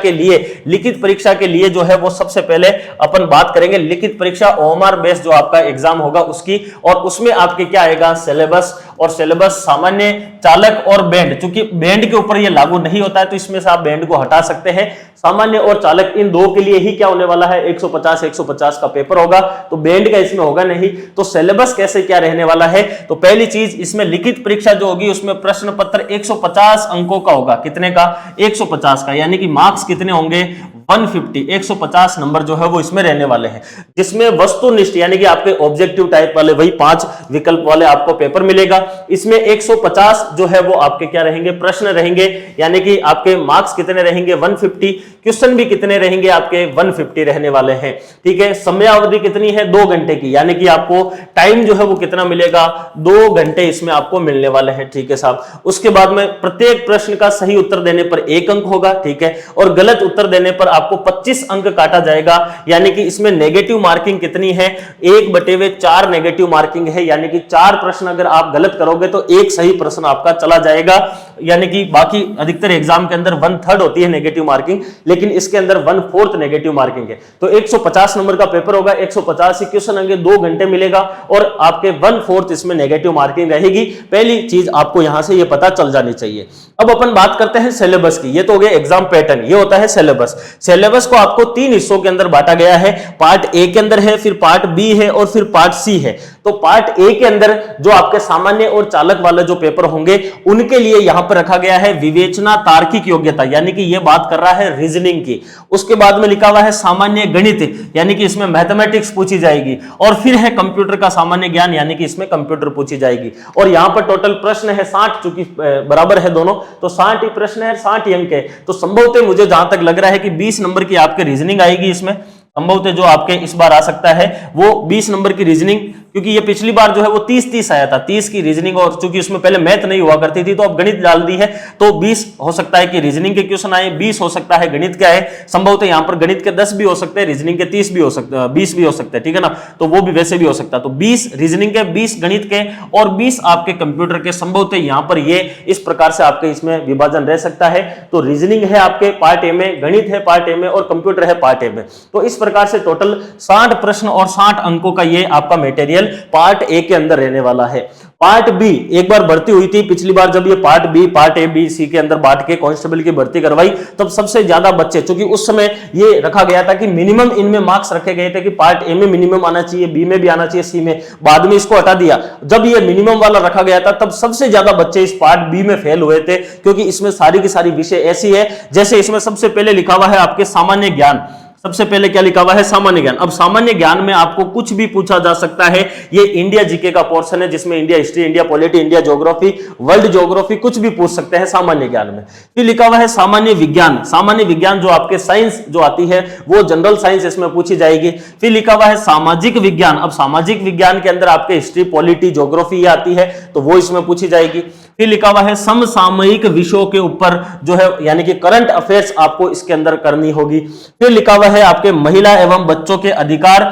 के लिए जो है वो सबसे पहले अपन बात करेंगे लिखित परीक्षा ओएमआर बेस जो आपका एग्जाम होगा उसकी, और उसमें आपके क्या आएगा, सिलेबस, और सिलेबस सामान्य, चालक और बैंड। चूंकि बैंड के ऊपर ये लागू नहीं होता है तो इसमें से आप बैंड को हटा सकते हैं। सामान्य और चालक इन दो के लिए ही क्या होने वाला है, 150 का पेपर होगा, तो बैंड का इसमें होगा नहीं। तो सिलेबस कैसे क्या रहने वाला है, तो पहली चीज इसमें लिखित परीक्षा जो होगी उसमें प्रश्न पत्र 150 अंकों का होगा। कितने का, 150 का, यानी कि मार्क्स कितने होंगे, 150, 150 नंबर जो है वो इसमें रहने वाले हैं, जिसमें वस्तुनिष्ठ यानी कि आपके ऑब्जेक्टिव टाइप वाले वही 5 विकल्प वाले आपको पेपर मिलेगा। इसमें 150 जो है वो आपके क्या रहेंगे, प्रश्न रहेंगे, यानी कि आपके मार्क्स कितने रहेंगे, 150, क्वेश्चन भी कितने रहेंगे आपके, 150 रहने वाले हैं। ठीक है, समयावधि कितनी है, 2 घंटे की, यानी कि आपको टाइम जो है वो कितना मिलेगा, 2 घंटे इसमें आपको मिलने वाले हैं। ठीक है साहब, उसके बाद में प्रत्येक प्रश्न का सही उत्तर देने पर 1 अंक होगा। ठीक है, और गलत उत्तर देने पर आपको 25 अंक काटा जाएगा, यानी कि इसमें नेगेटिव मार्किंग कितनी है, 1/4 नेगेटिव मार्किंग है, यानी कि 4 प्रश्न अगर आप गलत करोगे तो 1 सही प्रश्न आपका चला जाएगा, यानी कि बाकी अधिकतर एग्जाम के अंदर 1/3 होती है नेगेटिव मार्किंग, लेकिन इसके अंदर 1/4 नेगेटिव मार्किंग है। तो 150 नंबर का पेपर होगा, 150 क्वेश्चन होंगे, 2 घंटे मिलेगा, और आपके 1/4 इसमें नेगेटिव मार्किंग रहेगी। पहली चीज आपको यहां से ये पता चल जानी चाहिए। अब अपन बात करते हैं सिलेबस की। ये तो हो गया एग्जाम पैटर्न, ये होता है सिलेबस। सिलेबस को आपको 3 हिस्सों के अंदर बांटा गया है, पार्ट ए के अंदर है, फिर पार्ट बी है, और फिर पार्ट सी है। तो पार्ट ए के अंदर जो आपके सामान्य और चालक वाले जो पेपर होंगे उनके लिए यहां पर रखा गया है विवेचना तार्किक योग्यता, यानी कि यह बात कर रहा है रीजनिंग की। उसके बाद में लिखा हुआ है सामान्य गणित, यानी कि इसमें मैथमेटिक्स पूछी जाएगी, और फिर है कंप्यूटर का सामान्य ज्ञान, यानी कि इसमें कंप्यूटर पूछी जाएगी। और यहां पर टोटल प्रश्न है 60, चूंकि बराबर है दोनों, तो 60 ही प्रश्न है, 60 ही अंक है। तो संभवतः मुझे जहां तक लग रहा है कि 20 नंबर की आपके रीजनिंग आएगी इसमें, संभवतः जो आपके इस बार आ सकता है वो 20 नंबर की रीजनिंग, क्योंकि ये पिछली बार जो है वो 30 आया था, 30 की रीजनिंग, और चूंकि उसमें पहले मैथ नहीं हुआ करती थी तो अब गणित डाल दी है, तो 20 हो सकता है कि रीजनिंग के क्वेश्चन आए, 20 हो सकता है गणित के आए, संभवतः यहां पर गणित के 10 भी हो सकते हैं, रीजनिंग के 30 भी हो सकते हैं, 20 भी हो सकते हैं। ठीक है ना, तो वो भी वैसे भी हो सकता है। तो 20 रीजनिंग के, 20 गणित के, और 20 आपके कंप्यूटर के, संभवतः यहां पर ये इस प्रकार से आपके इसमें विभाजन रह सकता है। तो रीजनिंग है आपके पार्ट ए में, गणित है पार्ट ए में, और कंप्यूटर है पार्ट ए में। तो इस प्रकार से टोटल 60 प्रश्न और 60 अंकों का ये आपका मटेरियल पार्ट ए के अंदर रहने वाला है। पार्ट बी एक बार भर्ती हुई थी पिछली बार, जब ये part B, part A B C के अंदर बांट के कांस्टेबल की भर्ती करवाई, तब सबसे ज्यादा बच्चे, क्योंकि उस समय ये रखा गया था कि मिनिमम इनमें मार्क्स रखे गए थे कि पार्ट ए में मिनिमम आना चाहिए, बी में भी आना चाहिए, सी में, बाद में इसको हटा दिया। जब ये मिनिमम वाला रखा गया था तब सबसे ज्यादा बच्चे इस पार्ट बी में फेल हुए थे, क्योंकि इसमें सारी की सारी विषय ऐसी है, जैसे इसमें सबसे पहले लिखा हुआ है आपके सामान्य ज्ञान। सबसे पहले क्या लिखा हुआ है, सामान्य ज्ञान। अब सामान्य ज्ञान में आपको कुछ भी पूछा जा सकता है। ये इंडिया जीके का पोर्शन है, जिसमें India history, India polity, India geography, world geography, कुछ भी पूछ सकते हैं सामान्य ज्ञान में। फिर लिखा हुआ है सामान्य विज्ञान। सामान्य विज्ञान जो आपके साइंस जो आती है वो जनरल साइंस इसमें पूछी जाएगी। फिर लिखा हुआ है सामाजिक विज्ञान। अब सामाजिक विज्ञान के अंदर आपके हिस्ट्री, पॉलिटी, ज्योग्राफी आती है, तो वो इसमें पूछी जाएगी। फिर लिखा हुआ है समसामयिक विषयों के ऊपर जो है, यानी कि करंट अफेयर्स आपको इसके अंदर करनी होगी। फिर लिखा हुआ है आपके महिला एवं बच्चों के अधिकार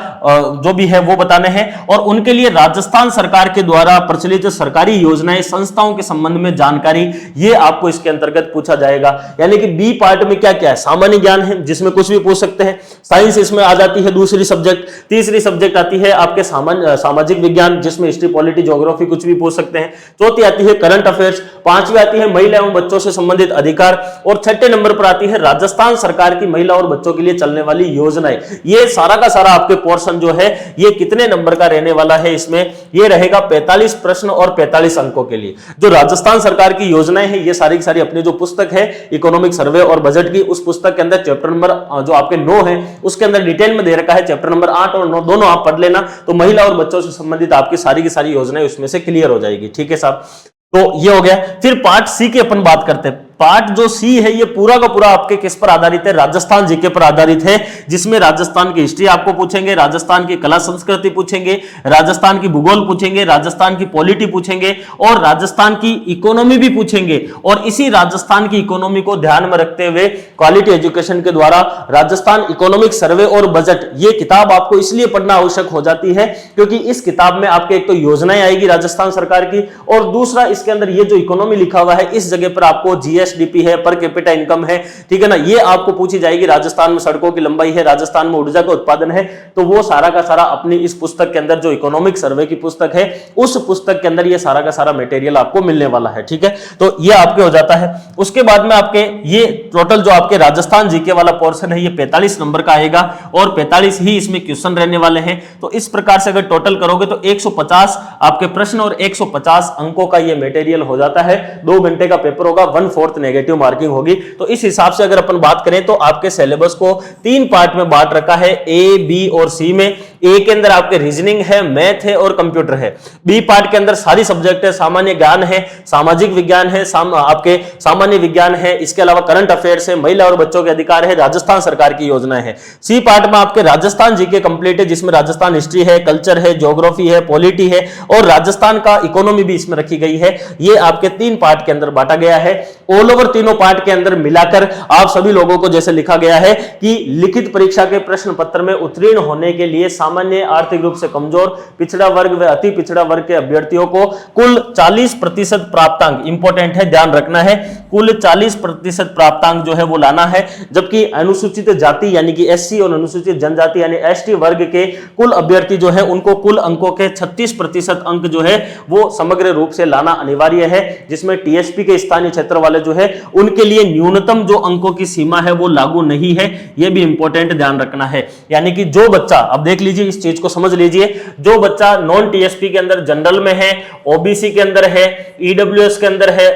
जो भी है वो बताने हैं, और उनके लिए राजस्थान सरकार के द्वारा प्रचलित सरकारी योजनाएं, संस्थाओं के संबंध में जानकारी, ये आपको इसके अंतर्गत पूछा जाएगा। यानी कि बी पार्ट में क्या क्या है, सामान्य ज्ञान है जिसमें कुछ भी पूछ सकते हैं, साइंस इसमें आ जाती है दूसरी सब्जेक्ट, तीसरी सब्जेक्ट आती है आपके सामाजिक विज्ञान, जिसमें हिस्ट्री, पॉलिटी, ज्योग्राफी कुछ भी पूछ सकते हैं, चौथी आती है करंट अफेयर्स, 5वीं आती है महिला एवं बच्चों से संबंधित अधिकार, और 6ठे नंबर पर आती है राजस्थान सरकार की महिला और बच्चों के लिए चलने वाली योजनाएं। ये सारा का सारा आपके पोर्शन जो है ये कितने नंबर का रहने वाला है, इसमें ये रहेगा 45 प्रश्न और 45 अंकों के लिए। जो राजस्थान सरकार की योजनाएं हैं ये सारी की सारी अपनी जो पुस्तक है इकोनॉमिक सर्वे और बजट की, उस पुस्तक के अंदर चैप्टर नंबर जो आपके 9 है उसके अंदर डिटेल में दे रखा है। चैप्टर नंबर 8 और 9 दोनों आप पढ़ लेना, तो महिला और बच्चों से संबंधित आपकी सारी की सारी योजनाएं उसमें से क्लियर हो जाएगी। ठीक है साहब, तो ये हो गया। फिर पार्ट सी की अपन बात करते हैं। पार्ट जो सी है ये पूरा का पूरा आपके किस पर आधारित है, राजस्थान जीके पर आधारित है, जिसमें राजस्थान की हिस्ट्री आपको पूछेंगे, राजस्थान की कला संस्कृति पूछेंगे, राजस्थान की भूगोल पूछेंगे, राजस्थान की पॉलिटी पूछेंगे और राजस्थान की इकोनॉमी भी पूछेंगे। और इसी राजस्थान की इकोनॉमी को ध्यान में रखते हुए क्वालिटी एजुकेशन के द्वारा राजस्थान इकोनॉमिक सर्वे और बजट ये किताब आपको इसलिए पढ़ना आवश्यक हो जाती है क्योंकि इस किताब में आपके एक तो योजनाएं आएगी राजस्थान सरकार की, और दूसरा इसके अंदर ये जो इकोनॉमी लिखा हुआ है इस जगह पर आपको जीएसडीपी है, पर कैपिटा इनकम है, ठीक है ना, ये आपको पूछी जाएगी। राजस्थान में सड़कों की लंबाई है, राजस्थान में ऊर्जा का उत्पादन है, तो वो सारा का सारा अपनी इस पुस्तक के अंदर जो इकोनॉमिक सर्वे की पुस्तक है उस पुस्तक के अंदर ये सारा का सारा मटेरियल आपको मिलने वाला है। ठीक है, तो ये आपके हो जाता है। उसके बाद में आपके ये टोटल जो आपके राजस्थान जीके वाला पोर्शन है ये 45 नंबर का आएगा और 45 ही इसमें क्वेश्चन रहने वाले हैं। तो इस प्रकार से अगर टोटल करोगे तो 150 आपके प्रश्न और 150 अंकों का ये मटेरियल हो जाता है। 2 घंटे का पेपर होगा, 1/4 नेगेटिव मार्किंग होगी। तो इस हिसाब से अगर अपन बात करें तो आपके सिलेबस को 3 पार्ट में बांट रखा है, ए, बी और सी में। ए के अंदर आपके रीजनिंग है, मैथ है और कंप्यूटर है। बी पार्ट के अंदर सारी सब्जेक्ट है, सामान्य ज्ञान है, सामाजिक विज्ञान है, आपके सामान्य विज्ञान है, इसके अलावा करंट अफेयर्स है, महिला और बच्चों के अधिकार है, राजस्थान सरकार की योजनाएं है। सी पार्ट में आपके राजस्थान जीके कंप्लीट है, जिसमें राजस्थान हिस्ट्री है, कल्चर है, ज्योग्राफी है, पॉलिटी है और राजस्थान का इकोनॉमी भी इसमें रखी गई है। ये आपके 3 पार्ट के अंदर बांटा गया है। ऑल ओवर तीनों पार्ट के अंदर मिलाकर आप सभी लोगों को जैसे लिखा गया है कि लिखित परीक्षा के प्रश्न पत्र में उत्तीर्ण होने के लिए सामान्य, आर्थिक रूप से कमजोर, पिछड़ा वर्ग व अति पिछड़ा वर्ग के अभ्यर्थियों को कुल 40% प्राप्तांक, इंपॉर्टेंट है ध्यान रखना है, कुल 40% प्राप्तांक जो है वो लाना है। जबकि अनुसूचित जाति यानी कि एससी और अनुसूचित जनजाति यानी एसटी वर्ग के कुल अभ्यर्थी जो है उनको कुल अंकों के 36% अंक जो है वो समग्र रूप से लाना अनिवार्य है, जिसमें टीएसपी के स्थानीय क्षेत्र वाले जो है उनके लिए न्यूनतम जो अंकों की सीमा है वो लागू नहीं है। यह भी इंपॉर्टेंट ध्यान रखना है। यानी कि जो बच्चा, अब देख लीजिए इस चीज को समझ लीजिए, जो बच्चा नॉन टीएसपी के अंदर जनरल में है, ओबीसी के अंदर है, ईडब्ल्यूएस के अंदर है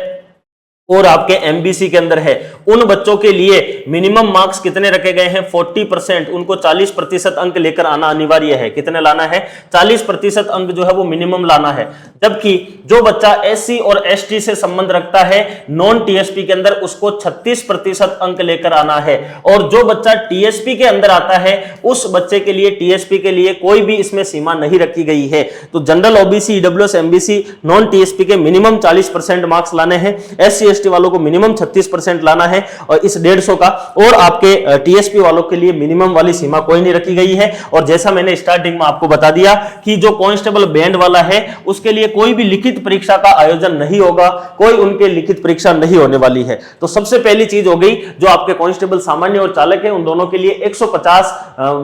और आपके एमबीसी के अंदर है, उन बच्चों के लिए मिनिमम मार्क्स कितने रखे गए हैं 40%, उनको 40% अंक लेकर आना अनिवार्य है। कितने लाना है 40% अंक जो है वो मिनिमम लाना है। जबकि जो बच्चा एससी और एसटी से संबंध रखता है नॉन टीएसपी के अंदर उसको 36% अंक लेकर आना है। और जो बच्चा टीएसपी के अंदर आता है उस बच्चे के लिए टीएसपी के लिए कोई भी इसमें सीमा नहीं रखी गई है। तो general, OBC, EWS, MBC, non TSP के मिनिमम 40% मार्क्स लाने हैं, एससी एसटी वालों को मिनिमम 36% लाना है और इस 150 का, और आपके टीएसपी वालों के लिए मिनिमम वाली सीमा कोई नहीं रखी गई है। और जैसा मैंने स्टार्टिंग में आपको बता दिया कि जो कांस्टेबल बैंड वाला है उसके लिए कोई भी लिखित परीक्षा का आयोजन नहीं होगा, कोई उनके लिखित परीक्षा नहीं होने वाली है। तो सबसे पहली चीज हो गई जो आपके कांस्टेबल सामान्य और चालक है उन दोनों के लिए 150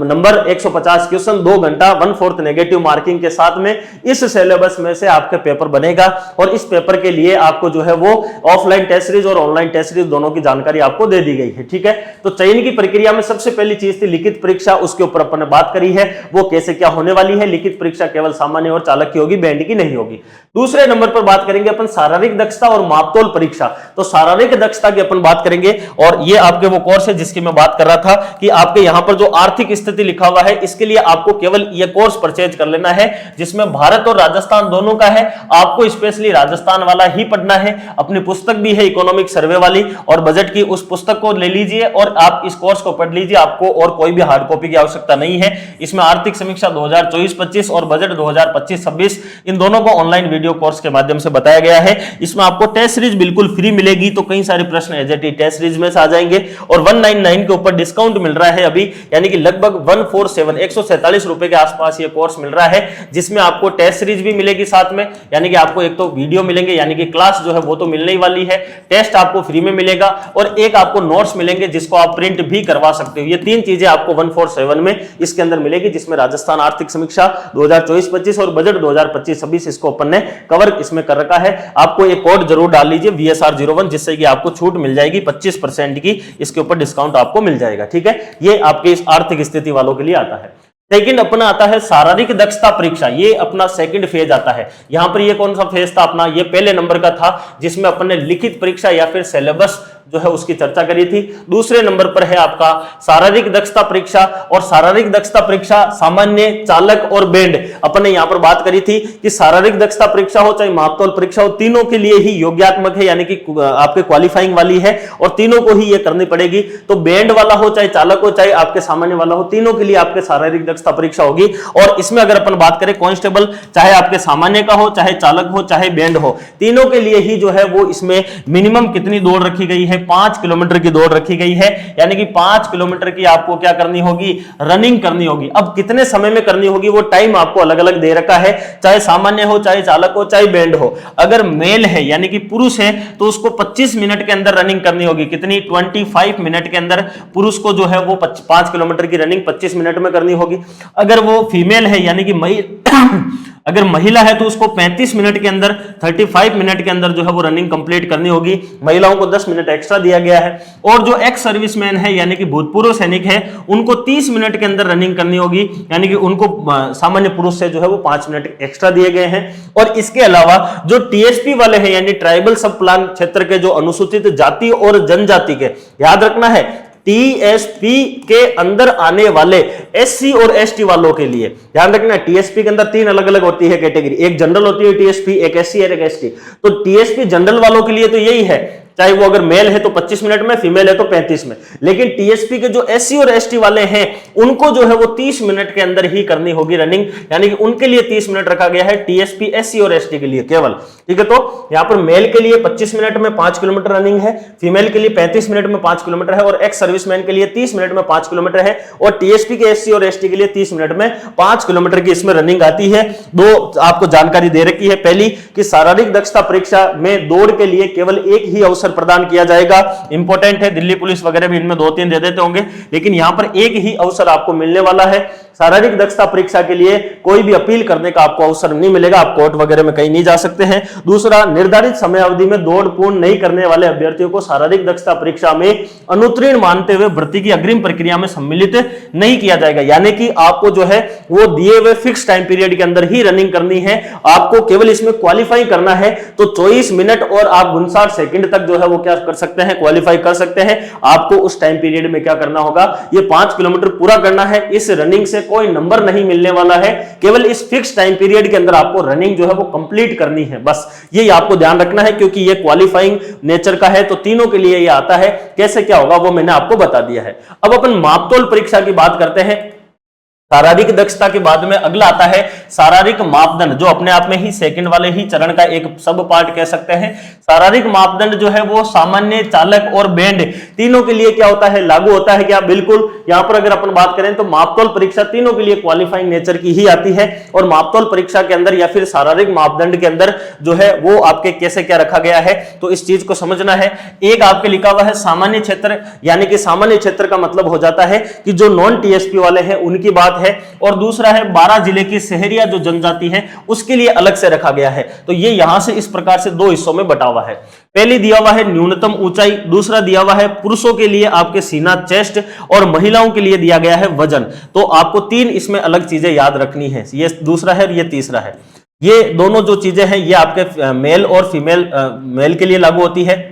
नंबर, 150 क्वेश्चन, 2 घंटा, 1/4 नेगेटिव मार्किंग के साथ में इस सिलेबस में से आपके पेपर बनेगा। और इस पेपर के लिए आपको जो है वो ऑफलाइन टेस्ट सीरीज और ऑनलाइन टेस्ट सीरीज दोनों की जानकारी आपको दे दी गई है। ठीक है, तो चयन की प्रक्रिया में सबसे पहली चीज थी लिखित परीक्षा, उसके ऊपर अपन ने बात करी है वो कैसे क्या होने वाली है। लिखित परीक्षा केवल सामान्य और चालक की होगी, बैंड की नहीं होगी। दूसरे नंबर पर बात करेंगे अपन शारीरिक दक्षता और मापतोल परीक्षा। तो शारीरिक दक्षता की अपन बात करेंगे और ये आपके वो कोर्स है जिसकी मैं बात कर रहा था कि आपके यहां पर जो आर्थिक स्थिति लिखा हुआ है इसके लिए आपको केवल ये कोर्स परचेज कर लेना है, जिसमें भारत और राजस्थान दोनों का है। आपको स्पेशली राजस्थान वाला ही पढ़ना है। अपनी पुस्तक भी है इकोनॉमिक सर्वे वाली और बजट की, उस पुस्तक को ले लीजिए और आप इस कोर्स को पढ़ लीजिए। आपको और कोई भी हार्ड कॉपी की आवश्यकता नहीं है। इसमें आर्थिक समीक्षा 2024-25 और बजट 2025-26 इन दोनों को ऑनलाइन वीडियो कोर्स के माध्यम से बताया गया है। इसमें आपको टेस्ट सीरीज बिल्कुल फ्री मिलेगी, तो कई सारे प्रश्न एजेटी टेस्ट सीरीज में से आ जाएंगे और 199 के ऊपर डिस्काउंट मिल रहा है अभी, यानी कि लगभग 147 रुपए के आसपास ये कोर्स मिल रहा है, जिसमें आपको टेस्ट सीरीज भी मिलेगी साथ में। यानी कि आपको एक तो वीडियो मिलेंगे, यानी कि क्लास जो है वो तो मिलने ही वाली है, टेस्ट आपको फ्री में मिलेगा और एक आपको नोट्स मिलेंगे जिसको आप प्रिंट भी करवा सकते हो। ये 3 चीजें आपको 147 में इसके अंदर मिलेगी, जिसमें राजस्थान आर्थिक समीक्षा 2024-25 और बजट 2025-26 इसको अपन ने कवर इसमें कर रखा है। आपको एक कोड जरूर डाल लीजिए VSR01, जिससे कि आपको छूट मिल जाएगी 25% की, इसके ऊपर डिस्काउंट आपको मिल जाएगा। ठीक है, ये आपके इस आर्थिक स्थिति वालों के लिए आता है। सेकंड अपना आता है शारीरिक दक्षता परीक्षा, ये अपना सेकंड फेज आता है। यहां पर ये कौन सा फेज था अपना, ये पहले नंबर का था जिसमें अपन ने लिखित परीक्षा या फिर सिलेबस जो है उसकी चर्चा करी थी। दूसरे नंबर पर है आपका शारीरिक दक्षता परीक्षा, और शारीरिक दक्षता परीक्षा सामान्य, चालक और बैंड। अपन ने यहां पर बात करी थी कि शारीरिक दक्षता परीक्षा हो चाहे मापतौल परीक्षा हो, तीनों के लिए ही योग्यात्मक है, यानी कि आपके क्वालिफाइंग वाली है और तीनों को ही ये करनी पड़ेगी। तो बैंड वाला हो चाहे चालक हो चाहे आपके सामान्य वाला हो, तीनों के लिए आपके शारीरिक दक्षता परीक्षा होगी। और इसमें अगर अपन बात करें कांस्टेबल, चाहे आपके सामान्य का हो चाहे चालक हो चाहे बैंड हो, तीनों के लिए ही जो है वो इसमें मिनिमम कितनी दौड़ रखी गई है, 5 किलोमीटर की दौड़ रखी गई है, यानी कि 5 किलोमीटर की आपको क्या करनी होगी, रनिंग करनी होगी। अब कितने समय में करनी होगी वो टाइम आपको अलग अलग दे रखा है, चाहे सामान्य हो चाहे चालक हो चाहे बैंड हो। अगर मेल है यानी कि पुरुष है तो उसको 25 मिनट के अंदर रनिंग करनी होगी। कितनी, 25 मिनट के अंदर पुरुष को जो है वो 5 किलोमीटर की रनिंग 25 मिनट में करनी होगी। अगर वो फीमेल है यानी कि अगर महिला है तो उसको 35 मिनट के अंदर, 35 मिनट के अंदर जो है वो रनिंग कंप्लीट करनी होगी। महिलाओं को 10 मिनट एक्स्ट्रा दिया गया है। और जो एक्स सर्विसमैन है यानी कि भूतपूर्व सैनिक है, उनको 30 मिनट के अंदर रनिंग करनी होगी, यानी कि उनको सामान्य पुरुष से जो है वो 5 मिनट एक्स्ट्रा दिए गए हैं। और इसके अलावा जो टीएसपी वाले हैं यानी ट्राइबल सब प्लान क्षेत्र के जो अनुसूचित जाति और जनजाति के, याद रखना है टीएसपी के अंदर आने वाले एससी और एसटी वालों के लिए ध्यान रखना, टीएसपी के अंदर 3 अलग अलग होती है कैटेगरी, एक जनरल होती है टीएसपी, एक एससी और एक एसटी। तो टीएसपी जनरल वालों के लिए तो यही है, चाहे वो अगर मेल है तो 25 मिनट में, फीमेल है तो 35 में। लेकिन टीएसपी के जो एससी और एसटी वाले हैं उनको जो है वो 30 मिनट के अंदर ही करनी होगी रनिंग, यानी कि उनके लिए 30 मिनट रखा गया है, टीएसपी एससी और एसटी के लिए केवल। ठीक है, तो यहां पर मेल के लिए 25 मिनट में 5 किलोमीटर रनिंग है, फीमेल के लिए 35 मिनट में 5 किलोमीटर है, और एक्स सर्विसमैन के लिए 30 मिनट में 5 किलोमीटर है, और टीएसपी के एससी और एसटी के लिए 30 मिनट में 5 किलोमीटर की इसमें रनिंग आती है। दो आपको जानकारी दे रखी है, पहली कि शारीरिक दक्षता परीक्षा में दौड़ के लिए केवल एक ही अवसर प्रदान किया जाएगा। इंपॉर्टेंट है, दिल्ली पुलिस वगैरह भी इनमें 2-3 दे देते होंगे, लेकिन यहां पर एक ही अवसर आपको मिलने वाला है। शारीरिक दक्षता परीक्षा के लिए कोई भी अपील करने का आपको अवसर नहीं मिलेगा, आप कोर्ट वगैरह में कहीं नहीं जा सकते हैं। दूसरा, निर्धारित समय अवधि में दौड़ पूर्ण नहीं करने वाले अभ्यर्थियों को शारीरिक दक्षता परीक्षा में अनुत्तीर्ण मानते हुए भर्ती की अग्रिम प्रक्रिया में सम्मिलित नहीं किया जाएगा, यानी कि आपको जो है वो दिए हुए फिक्स टाइम पीरियड के अंदर ही रनिंग करनी है। आपको केवल इसमें क्वालिफाई करना है, तो 24 मिनट और आप 59 सेकंड तक जो है वो क्या कर सकते हैं, क्वालिफाई कर सकते हैं। आपको उस टाइम पीरियड में क्या करना होगा, ये 5 किलोमीटर पूरा करना है। इस रनिंग से कोई नंबर नहीं मिलने वाला है, केवल इस फिक्स टाइम पीरियड के अंदर आपको रनिंग जो है वो कंप्लीट करनी है, बस ये आपको ध्यान रखना है, क्योंकि ये क्वालिफाइंग नेचर का है, तो तीनों के लिए ये आता है। कैसे क्या होगा वो मैंने आपको बता दिया है। अब अपन मापतोल परीक्षा की बात करते हैं। शारीरिक दक्षता के बाद में अगला आता है शारीरिक मापदंड, जो अपने आप में ही सेकंड वाले ही चरण का एक सब पार्ट कह सकते हैं। शारीरिक मापदंड जो है वो सामान्य, चालक और बैंड तीनों के लिए क्या होता है, लागू होता है क्या, बिल्कुल। यहां पर अगर अपन बात करें तो मापतोल परीक्षा तीनों के लिए क्वालिफाइंग नेचर की ही आती है, और मापतोल परीक्षा के अंदर या फिर शारीरिक मापदंड के अंदर जो है वो आपके कैसे क्या रखा गया है, तो इस चीज को समझना है। एक आपके लिखा हुआ है सामान्य क्षेत्र, यानी कि सामान्य क्षेत्र का मतलब हो जाता है कि जो नॉन टीएसपी वाले हैं उनकी बात है, और दूसरा है 12 जिले की शहरिया जो जनजाति है उसके लिए अलग से रखा गया है। तो ये यहां से इस प्रकार से 2 हिस्सों में बटा हुआ है। पहले दिया हुआ है न्यूनतम ऊंचाई, दूसरा दिया हुआ है पुरुषों के लिए आपके सीना, चेस्ट, और महिलाओं के लिए दिया गया है वजन। तो आपको 3 इसमें अलग चीजें याद रखनी है, ये दूसरा है, ये तीसरा है। ये दोनों जो चीजें हैं ये आपके मेल और फीमेल, मेल के लिए लागू होती है।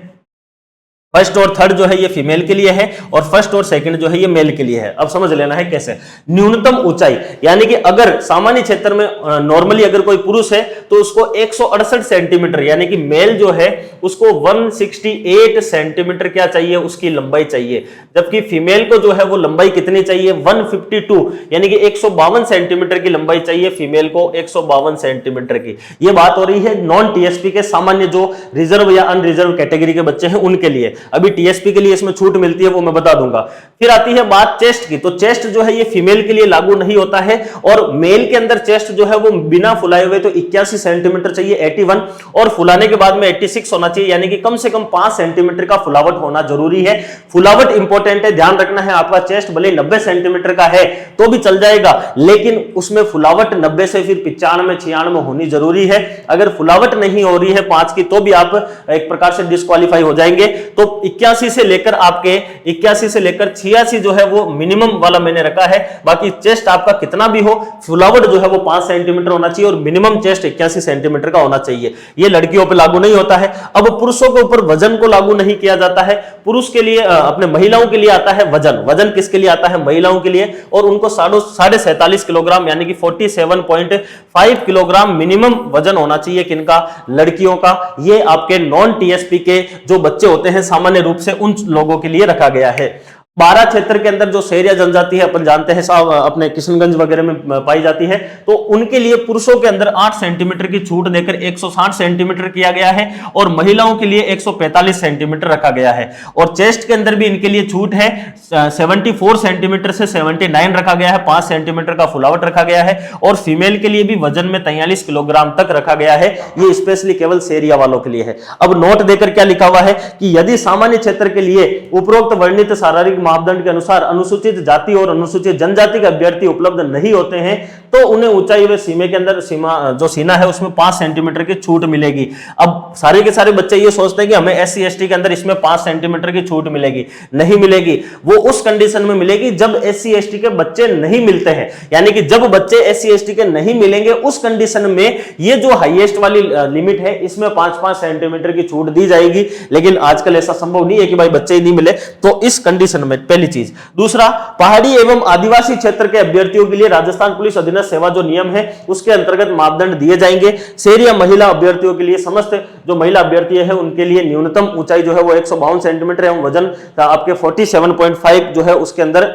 फर्स्ट और थर्ड जो है ये फीमेल के लिए है, और फर्स्ट और सेकंड जो है ये मेल के लिए है। अब समझ लेना है कैसे। न्यूनतम ऊंचाई, यानी कि अगर सामान्य क्षेत्र में नॉर्मली अगर कोई पुरुष है तो उसको 168 सेंटीमीटर, यानी कि मेल जो है उसको 168 सेंटीमीटर क्या चाहिए, उसकी लंबाई चाहिए, जबकि फीमेल को जो है वो लंबाई कितनी चाहिए, 152, यानी कि 152 सेंटीमीटर की लंबाई चाहिए फीमेल को, 152 सेंटीमीटर की। ये बात हो रही है नॉन टीएसपी के सामान्य जो रिजर्व या अनरिजर्व कैटेगरी के बच्चे हैं उनके लिए। अभी टीएसपी के लिए इसमें छूट मिलती है वो मैं बता दूंगा। फिर आती है बात चेस्ट की, तो चेस्ट जो है ये फीमेल के लिए लागू नहीं होता है, और मेल के अंदर चेस्ट जो है वो बिना फुलाए हुए तो 81 सेंटीमीटर चाहिए 81, और फुलाने के बाद में 86 होना चाहिए, यानी कि कम से कम 5 सेंटीमीटर का फुलावट होना जरूरी है। फुलावट इंपॉर्टेंट है, ध्यान रखना है, आपका चेस्ट भले 90 सेंटीमीटर का है तो भी चल जाएगा, लेकिन उसमें फुलावट 90 से फिर 95 96 होनी जरूरी है। अगर फुलावट नहीं हो रही है 5 की तो भी आप एक प्रकार से डिस्क्वालीफाई हो जाएंगे। तो 81 से लेकर आपके 81 से लेकर 86 जो है वो मिनिमम वाला मैंने रखा है। बाकी चेस्ट आपका कितना भी हो, फुलावट जो है वो 5 सेंटीमीटर होना चाहिए और मिनिमम चेस्ट 81 सेंटीमीटर का होना चाहिए। ये लड़कियों पर लागू नहीं होता है। अब पुरुषों के ऊपर वजन को लागू नहीं किया जाता है। पुरुष के लिए अपने महिलाओं के लिए आता है वजन। वजन किसके लिए आता है? महिलाओं के लिए, और उनको 47.5 किलोग्राम यानी कि 47.5 किलोग्राम मिनिमम वजन होना चाहिए। किनका? लड़कियों का। ये आपके नॉन टीएसपी के जो बच्चे होते हैं सामान्य रूप से उन लोगों के लिए रखा गया है। 12 क्षेत्र के अंदर जो शहरिया जनजाति है अपन जानते हैं साहब अपने किशनगंज वगैरह में पाई जाती है, तो उनके लिए पुरुषों के अंदर 8 सेंटीमीटर की छूट देकर 160 सेंटीमीटर किया गया है, और महिलाओं के लिए 145 सेंटीमीटर रखा गया है। और चेस्ट के अंदर भी इनके लिए छूट है, 74 सेंटीमीटर से 79 रखा गया है, 5 सेंटीमीटर का फुलावट रखा गया है। और फीमेल के लिए भी वजन में 43 किलोग्राम तक रखा गया है। ये स्पेशली केवल शहरिया वालों के लिए है। अब नोट देकर क्या लिखा हुआ है कि यदि सामान्य क्षेत्र के लिए उपरोक्त वर्णित शारीरिक मापदंड के अनुसार अनुसूचित जाति और अनुसूचित जनजाति के अभ्यर्थी उपलब्ध नहीं होते हैं तो उन्हें ऊंचाई व सीमे के अंदर जो सीना है उसमें 5 सेंटीमीटर की छूट मिलेगी। अब सारे के सारे बच्चे ये सोचते हैं कि हमें एससी एसटी के अंदर इसमें 5 सेंटीमीटर की छूट मिलेगी। नहीं मिलेगी। वो उस कंडीशन में मिलेगी जब एससी एसटी के बच्चे नहीं मिलते हैं, यानी कि जब बच्चे एससी एसटी के नहीं मिलेंगे उस कंडीशन में ये जो हाईएस्ट वाली लिमिट है इसमें 5-5 सेंटीमीटर की छूट दी जाएगी। लेकिन आजकल ऐसा संभव नहीं है कि भाई बच्चे ही नहीं मिले, तो इस कंडीशन में पहली चीज। दूसरा, पहाड़ी एवं आदिवासी क्षेत्र के अभ्यर्थियों के लिए राजस्थान पुलिस अधीनस्थ सेवा जो नियम है उसके अंतर्गत मापदंड दिए जाएंगे। शहरी या महिला अभ्यर्थियों के लिए समस्त जो महिला अभ्यर्थी है उनके लिए न्यूनतम ऊंचाई जो है वो 152 सेंटीमीटर एवं वजन आपके 47.5 जो है उसके अंदर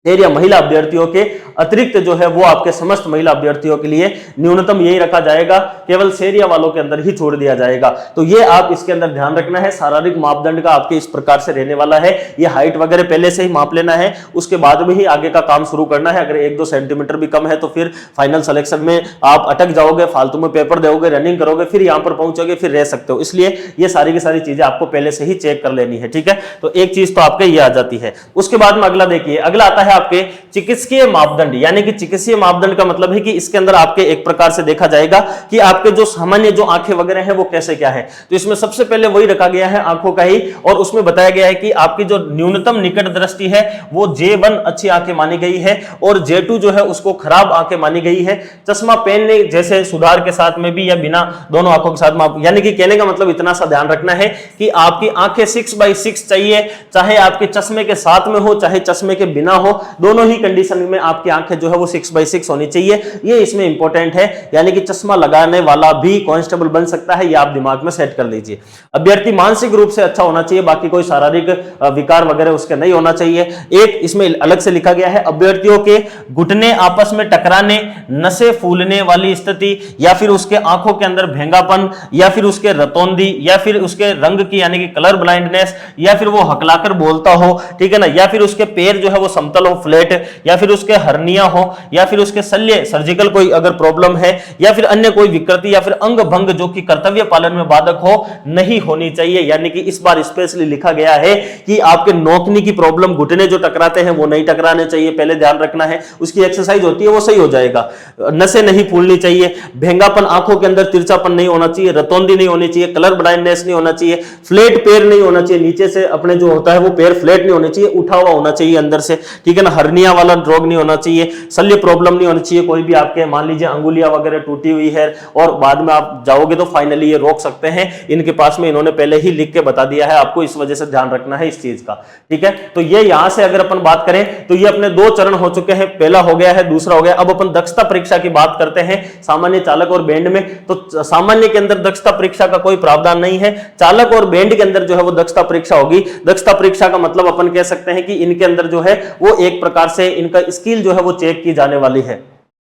या महिला अभ्यर्थियों के अतिरिक्त जो है वो आपके समस्त महिला अभ्यर्थियों के लिए न्यूनतम यही रखा जाएगा, केवल शहरिया वालों के अंदर ही छोड़ दिया जाएगा। तो ये आप इसके अंदर ध्यान रखना है। शारीरिक मापदंड का आपके इस प्रकार से रहने वाला है। ये हाइट वगैरह पहले से ही माप लेना है, उसके बाद में ही आगे का काम शुरू करना है। अगर 1-2 सेंटीमीटर भी कम है तो फिर फाइनल सिलेक्शन में आप अटक जाओगे, फालतू में पेपर दोगे, रनिंग करोगे, फिर यहां पर पहुंचोगे, फिर रह सकते हो। इसलिए ये सारी की सारी चीजें आपको पहले से ही चेक कर लेनी है, ठीक है। तो एक चीज तो आपके ये आ जाती है। उसके बाद में अगला देखिए, अगला आता है आपके चिकित्सीय मापदंड। यानी कि चिकित्सीय मापदंड का मतलब है कि इसके अंदर आपके एक प्रकार से देखा जाएगा कि आपके जो सामान्य जो आंखें वगैरह हैं वो कैसे क्या है। तो इसमें सबसे पहले वही रखा गया है आंखों का ही, और उसमें बताया गया है कि आपकी जो न्यूनतम निकट दृष्टि है वो J1 अच्छी आंखें मानी गई है और J2 जो है उसको खराब आंखें मानी गई है। चश्मा पहनने जैसे सुधार के साथ में भी या बिना दोनों आंखों के साथ माप, यानी कि कहने का मतलब इतना सा ध्यान रखना है कि आपकी आंखें 6/6 चाहिए, चाहे आपके चश्मे के साथ में हो चाहे चश्मे के बिना हो, दोनों ही कंडीशन में आपकी आंखें जो है वो 6/6 होनी चाहिए। ये इसमें इंपॉर्टेंट है, यानी कि चश्मा लगाने वाला भी कांस्टेबल बन सकता है, ये आप दिमाग में सेट कर लीजिए। अभ्यर्थी मानसिक रूप से अच्छा होना चाहिए, बाकी कोई शारीरिक विकार वगैरह उसके नहीं होना चाहिए। एक इसमें अलग से लिखा गया है, अभ्यर्थियों के घुटने आपस में टकराने, नसें फूलने वाली स्थिति, या फिर उसके आंखों के अंदर भेंगापन, या फिर उसके रतौंधी, या फिर उसके रंग की यानी कि कलर ब्लाइंडनेस, या फिर वो हकलाकर बोलता हो, ठीक है ना, या फिर उसके पैर जो है वो समतल हो फ्लैट, या फिर उसके हर्निया हो, या फिर उसके शल्य सर्जिकल कोई अगर प्रॉब्लम है, या फिर अन्य कोई विकृति या फिर अंग भंग जो कि कर्तव्य पालन में बाधक हो, नहीं होनी चाहिए। यानी कि इस बार स्पेशली लिखा गया है कि आपके नौकनी की प्रॉब्लम, घुटने जो टकराते हैं वो नहीं टकराने चाहिए, पहले ध्यान रखना है। उसकी एक्सरसाइज होती है वो सही हो जाएगा। नसें नहीं फूलनी चाहिए, भेंगापन आंखों के अंदर तिरछापन नहीं होना चाहिए, रतौंधी नहीं होनी चाहिए, कलर ब्लाइंडनेस नहीं होना चाहिए, फ्लैट पैर नहीं होना चाहिए, नीचे से अपने जो होता है वो पैर फ्लैट नहीं होने चाहिए, उठा हुआ होना चाहिए अंदर से, ठीक है ना, हर्निया वाला रोग नहीं होना चाहिए, शल्य प्रॉब्लम नहीं होनी चाहिए, कोई भी आपके मान लीजिए अंगुलियां वगैरह टूटी हुई है और बाद में आप जाओगे तो फाइनली ये रोक सकते हैं। इनके पास में इन्होंने पहले ही लिख के बता दिया है आपको, इस वजह से ध्यान रखना है इस चीज का, ठीक है। तो ये यहां से अगर अपन बात करें तो ये अपने 2 चरण हो चुके हैं, पहला हो गया है, दूसरा हो गया। अब अपन दक्षता परीक्षा की बात करते हैं सामान्य, चालक और बैंड में। तो सामान्य के अंदर दक्षता परीक्षा का कोई प्रावधान नहीं है, चालक और बैंड के अंदर जो है वो दक्षता परीक्षा होगी। दक्षता परीक्षा का मतलब अपन कह सकते हैं कि इनके अंदर जो है वो एक प्रकार से इनका स्किल जो है वो चेक की जाने वाली है।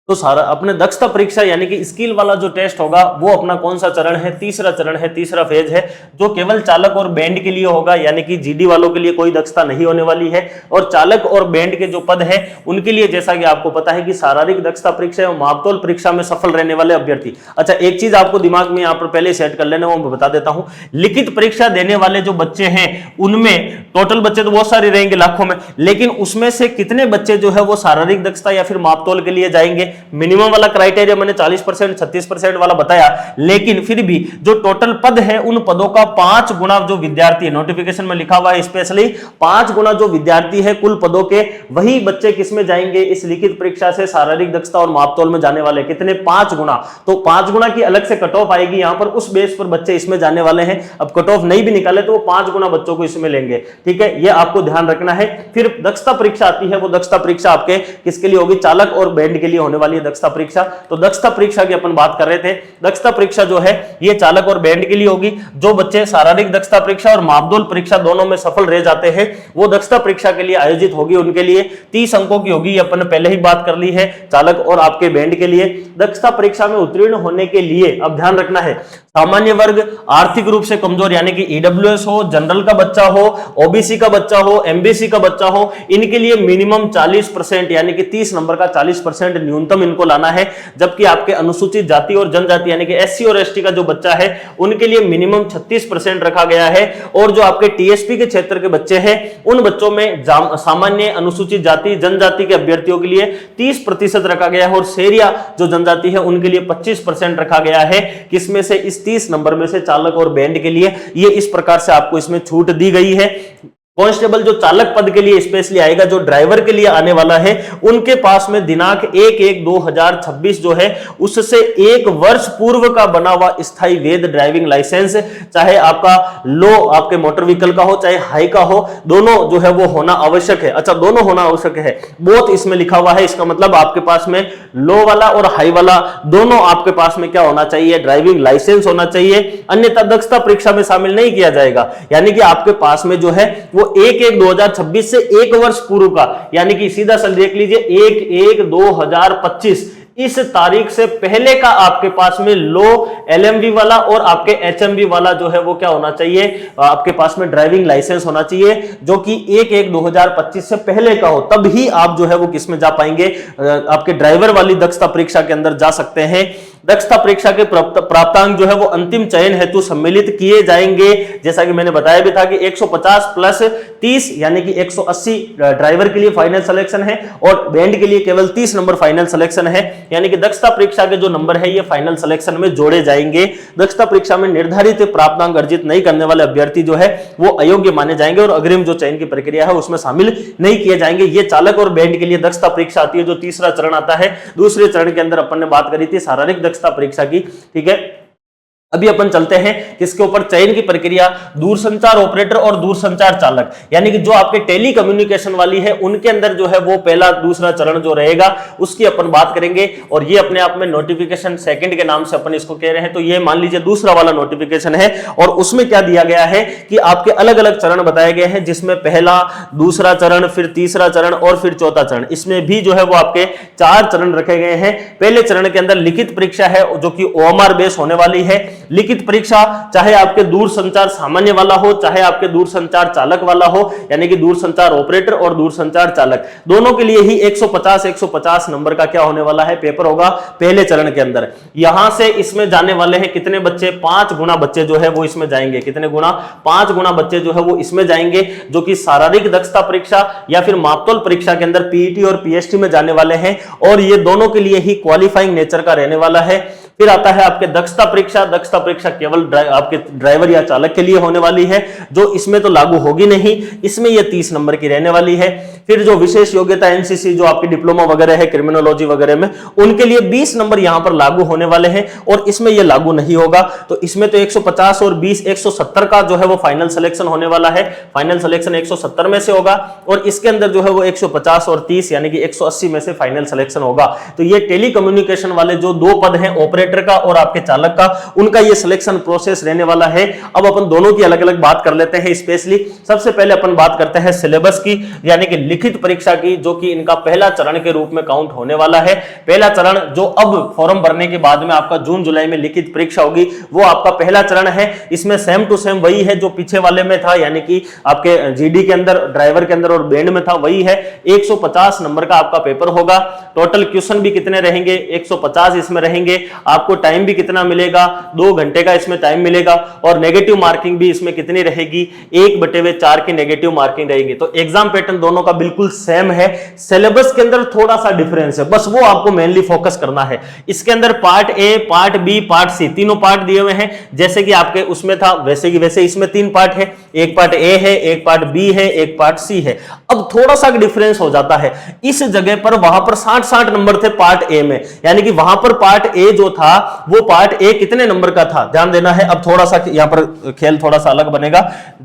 तो सारा अपने दक्षता परीक्षा यानी कि स्किल वाला जो टेस्ट होगा वो अपना कौन सा चरण है, तीसरा चरण है, तीसरा फेज है, जो केवल चालक और बैंड के लिए होगा, यानी कि जीडी वालों के लिए कोई दक्षता नहीं होने वाली है। और चालक और बैंड के जो पद है उनके लिए जैसा कि आपको पता है कि शारीरिक दक्षता परीक्षा एवं मापतोल परीक्षा में सफल रहने वाले अभ्यर्थी। अच्छा, एक चीज आपको दिमाग में यहाँ पर पहले सेट कर लेना, वो मैं बता देता हूं। लिखित परीक्षा देने वाले जो बच्चे हैं उनमें टोटल बच्चे तो बहुत सारे रहेंगे, लाखों में, लेकिन उसमें से कितने बच्चे जो है वो शारीरिक दक्षता या फिर मापतोल के लिए जाएंगे। मिनिमम वाला क्राइटेरिया मैंने 40%, 36% वाला बताया, लेकिन फिर भी जो टोटल पद है उन पदों का 5 गुना जो विद्यार्थी है, नोटिफिकेशन में लिखा हुआ है स्पेशली 5 गुना जो विद्यार्थी है कुल पदों के, वही बच्चे किसमें जाएंगे, इस लिखित परीक्षा से शारीरिक दक्षता और मापतोल में जाने वाले। कितने? 5 गुना। तो 5 गुना की अलग से कट ऑफ आएगी यहां पर, उस बेस पर बच्चे इसमें जाने वाले हैं। अब कट ऑफ नहीं भी निकाले तो वो 5 गुना बच्चों को इसमें लेंगे, ठीक है, ये आपको ध्यान रखना है। फिर दक्षता परीक्षा आती है, वो दक्षता परीक्षा आपके किसके लिए होगी? चालक और बैंड के लिए होने वाली है दक्षता परीक्षा। तो दक्षता परीक्षा की अपन बात कर रहे थे। दक्षता परीक्षा जो है ये चालक और बैंड के लिए होगी। जो बच्चे शारीरिक दक्षता परीक्षा और मापतोल परीक्षा दोनों में सफल रह जाते हैं वो दक्षता परीक्षा के लिए आयोजित होगी, उनके लिए 30 अंकों की होगी, अपन पहले ही बात कर ली है, चालक और आपके बैंड के लिए। दक्षता परीक्षा में उत्तीर्ण होने के लिए अब ध्यान रखना है, सामान्य वर्ग, आर्थिक रूप से कमजोर यानी कि ईडब्ल्यूएस हो, जनरल का बच्चा हो, ओबीसी का बच्चा हो, एमबीसी का बच्चा हो, इनके लिए मिनिमम 40% यानी कि 30 नंबर का 40% न्यूनतम इनको लाना है। जबकि आपके अनुसूचित जाति और जनजाति यानी कि एससी और एसटी का जो बच्चा है उनके लिए मिनिमम 36% रखा गया है। और जो आपके टीएसपी के क्षेत्र के बच्चे हैं उन बच्चों में सामान्य, अनुसूचित जाति, जनजाति के अभ्यर्थियों के लिए 30% रखा गया है। और शेरिया जो जनजाति है उनके लिए 25% रखा गया है। किसमें से? इस 30 नंबर में से चालक और बैंड के लिए। ये इस प्रकार से आपको इसमें छूट दी गई है। कांस्टेबल जो चालक पद के लिए स्पेशली आएगा, जो ड्राइवर के लिए आने वाला है, उनके पास में दिनांक 1/1/2026 जो है उससे 1 वर्ष पूर्व का बना हुआ स्थायी वैध ड्राइविंग लाइसेंस, चाहे आपका लो आपके मोटर व्हीकल का हो चाहे हाई का हो, दोनों जो है वो होना आवश्यक है। अच्छा, दोनों होना आवश्यक है, बोथ इसमें लिखा हुआ है। इसका मतलब आपके पास में लो वाला और हाई वाला दोनों आपके पास में क्या होना चाहिए? ड्राइविंग लाइसेंस होना चाहिए, अन्यथा दक्षता परीक्षा में शामिल नहीं किया जाएगा। यानी कि आपके पास में जो है वो 1/1/2026 से 1 वर्ष पूर्व का, यानी कि सीधा सा देख लीजिए 1/1/2025 इस तारीख से पहले का आपके पास में लो एलएमवी वाला और आपके एचएमवी वाला जो है वो क्या होना चाहिए? आपके पास में ड्राइविंग लाइसेंस होना चाहिए, जो कि 1/1/2025 से पहले का हो, तब ही आप जो है वो किसमें जा पाएंगे? आपके ड्राइवर वाली दक्षता परीक्षा के अंदर जा सकते हैं। दक्षता परीक्षा के प्राप्तांक जो है वो अंतिम चयन हेतु सम्मिलित किए जाएंगे। जैसा कि मैंने बताया भी था कि 150 प्लस 30 यानी कि 180 ड्राइवर के लिए फाइनल सिलेक्शन है और बैंड के लिए केवल 30 नंबर फाइनल सिलेक्शन है। यानी कि दक्षता परीक्षा के जो नंबर है ये फाइनल सिलेक्शन में जोड़े जाएंगे। दक्षता परीक्षा में निर्धारित प्राप्तांक अर्जित नहीं करने वाले अभ्यर्थी जो है वो अयोग्य माने जाएंगे और अग्रिम जो चयन की प्रक्रिया है उसमें शामिल नहीं किए जाएंगे। ये चालक और बैंड के लिए दक्षता परीक्षा आती है, जो तीसरा चरण आता है। दूसरे चरण के अंदर अपन ने बात करी थी शारीरिक दक्षता परीक्षा की, ठीक है। अभी अपन चलते हैं किसके ऊपर? चयन की प्रक्रिया, दूरसंचार ऑपरेटर और दूरसंचार चालक, यानी कि जो आपके टेली कम्युनिकेशन वाली है उनके अंदर जो है वो पहला दूसरा चरण जो रहेगा उसकी अपन बात करेंगे। और ये अपने आप में नोटिफिकेशन सेकंड के नाम से अपन इसको कह रहे हैं। तो ये मान लीजिए दूसरा वाला नोटिफिकेशन है और उसमें क्या दिया गया है कि आपके अलग अलग चरण बताए गए हैं, जिसमें पहला, दूसरा चरण, फिर तीसरा चरण और फिर चौथा चरण। इसमें भी जो है वो आपके 4 चरण रखे गए हैं। पहले चरण के अंदर लिखित परीक्षा है जो कि ओएमआर बेस होने वाली है। लिखित परीक्षा चाहे आपके दूरसंचार सामान्य वाला हो चाहे आपके दूरसंचार चालक वाला हो, यानी कि दूरसंचार ऑपरेटर और दूरसंचार चालक, दोनों के लिए ही 150 नंबर का क्या होने वाला है? पेपर होगा पहले चरण के अंदर। यहां से इसमें जाने वाले हैं कितने बच्चे? 5 गुना बच्चे जो है वो इसमें जाएंगे। कितने गुना? 5 गुना बच्चे जो है वो इसमें जाएंगे, जो कि शारीरिक दक्षता परीक्षा या फिर मापतोल परीक्षा के अंदर पीईटी और पीएसटी में जाने वाले हैं और ये दोनों के लिए ही क्वालिफाइंग नेचर का रहने वाला है। फिर आता है आपके दक्षता परीक्षा। दक्षता परीक्षा केवल आपके ड्राइवर या चालक के लिए होने वाली है, जो इसमें तो लागू होगी नहीं, इसमें ये 30 नंबर की रहने वाली है। फिर जो विशेष योग्यता एनसीसी जो आपकी डिप्लोमा वगैरह है क्रिमिनोलॉजी वगैरह में, उनके लिए 20 नंबर यहां पर लागू होने वाले हैं और इसमें ये लागू नहीं होगा। तो इसमें तो 150 और 20 170 का जो है वो फाइनल सिलेक्शन होने वाला है। फाइनल सिलेक्शन 170 में से होगा और इसके अंदर जो है वो 150 और 30 यानी कि 180 में से फाइनल सिलेक्शन होगा। तो ये टेली कम्युनिकेशन वाले जो 2 पद हैं, ऑपरेटर ऑपरेटर का और आपके चालक का, उनका ये सिलेक्शन प्रोसेस रहने वाला है। अब अपन दोनों की अलग अलग बात कर लेते हैं स्पेशली। सबसे पहले अपन बात करते हैं सिलेबस की, यानी कि लिखित परीक्षा की, जो कि इनका पहला चरण के रूप में काउंट होने वाला है। पहला चरण जो अब फॉर्म भरने के बाद में आपका जून जुलाई में लिखित परीक्षा होगी, वो आपका पहला चरण है। इसमें सेम टू सेम वही है जो पीछे वाले में था, यानी कि आपके जीडी के अंदर, ड्राइवर के अंदर और बैंड में था, वही है। 150 नंबर का आपका पेपर होगा। टोटल क्वेश्चन भी कितने रहेंगे? 150 इसमें रहेंगे। आपको टाइम भी कितना मिलेगा? 2 घंटे का इसमें टाइम मिलेगा। और नेगेटिव मार्किंग भी इसमें कितनी रहेगी? 1/4 की नेगेटिव मार्किंग रहेगी। तो एग्जाम पैटर्न दोनों का बिल्कुल सेम है। सिलेबस के अंदर थोड़ा सा डिफरेंस है, बस वो आपको मेनली फोकस करना है। इसके अंदर part A, part B, part C, तीनों पार्ट दिए हुए हैं। जैसे कि आपके उसमें था वैसे की वैसे इसमें 3 पार्ट है। एक पार्ट ए है, एक पार्ट बी है, एक पार्ट सी है। अब थोड़ा सा डिफरेंस हो जाता है। इस जगह पर वहां पर 60 नंबर थे पार्ट ए में, यानी कि वहां पर पार्ट ए जो था वो पार्ट ए कितने नंबर का था, ध्यान देना है। अब थोड़ा सा यहां पर खेल थोड़ा सा अलग बनेगा।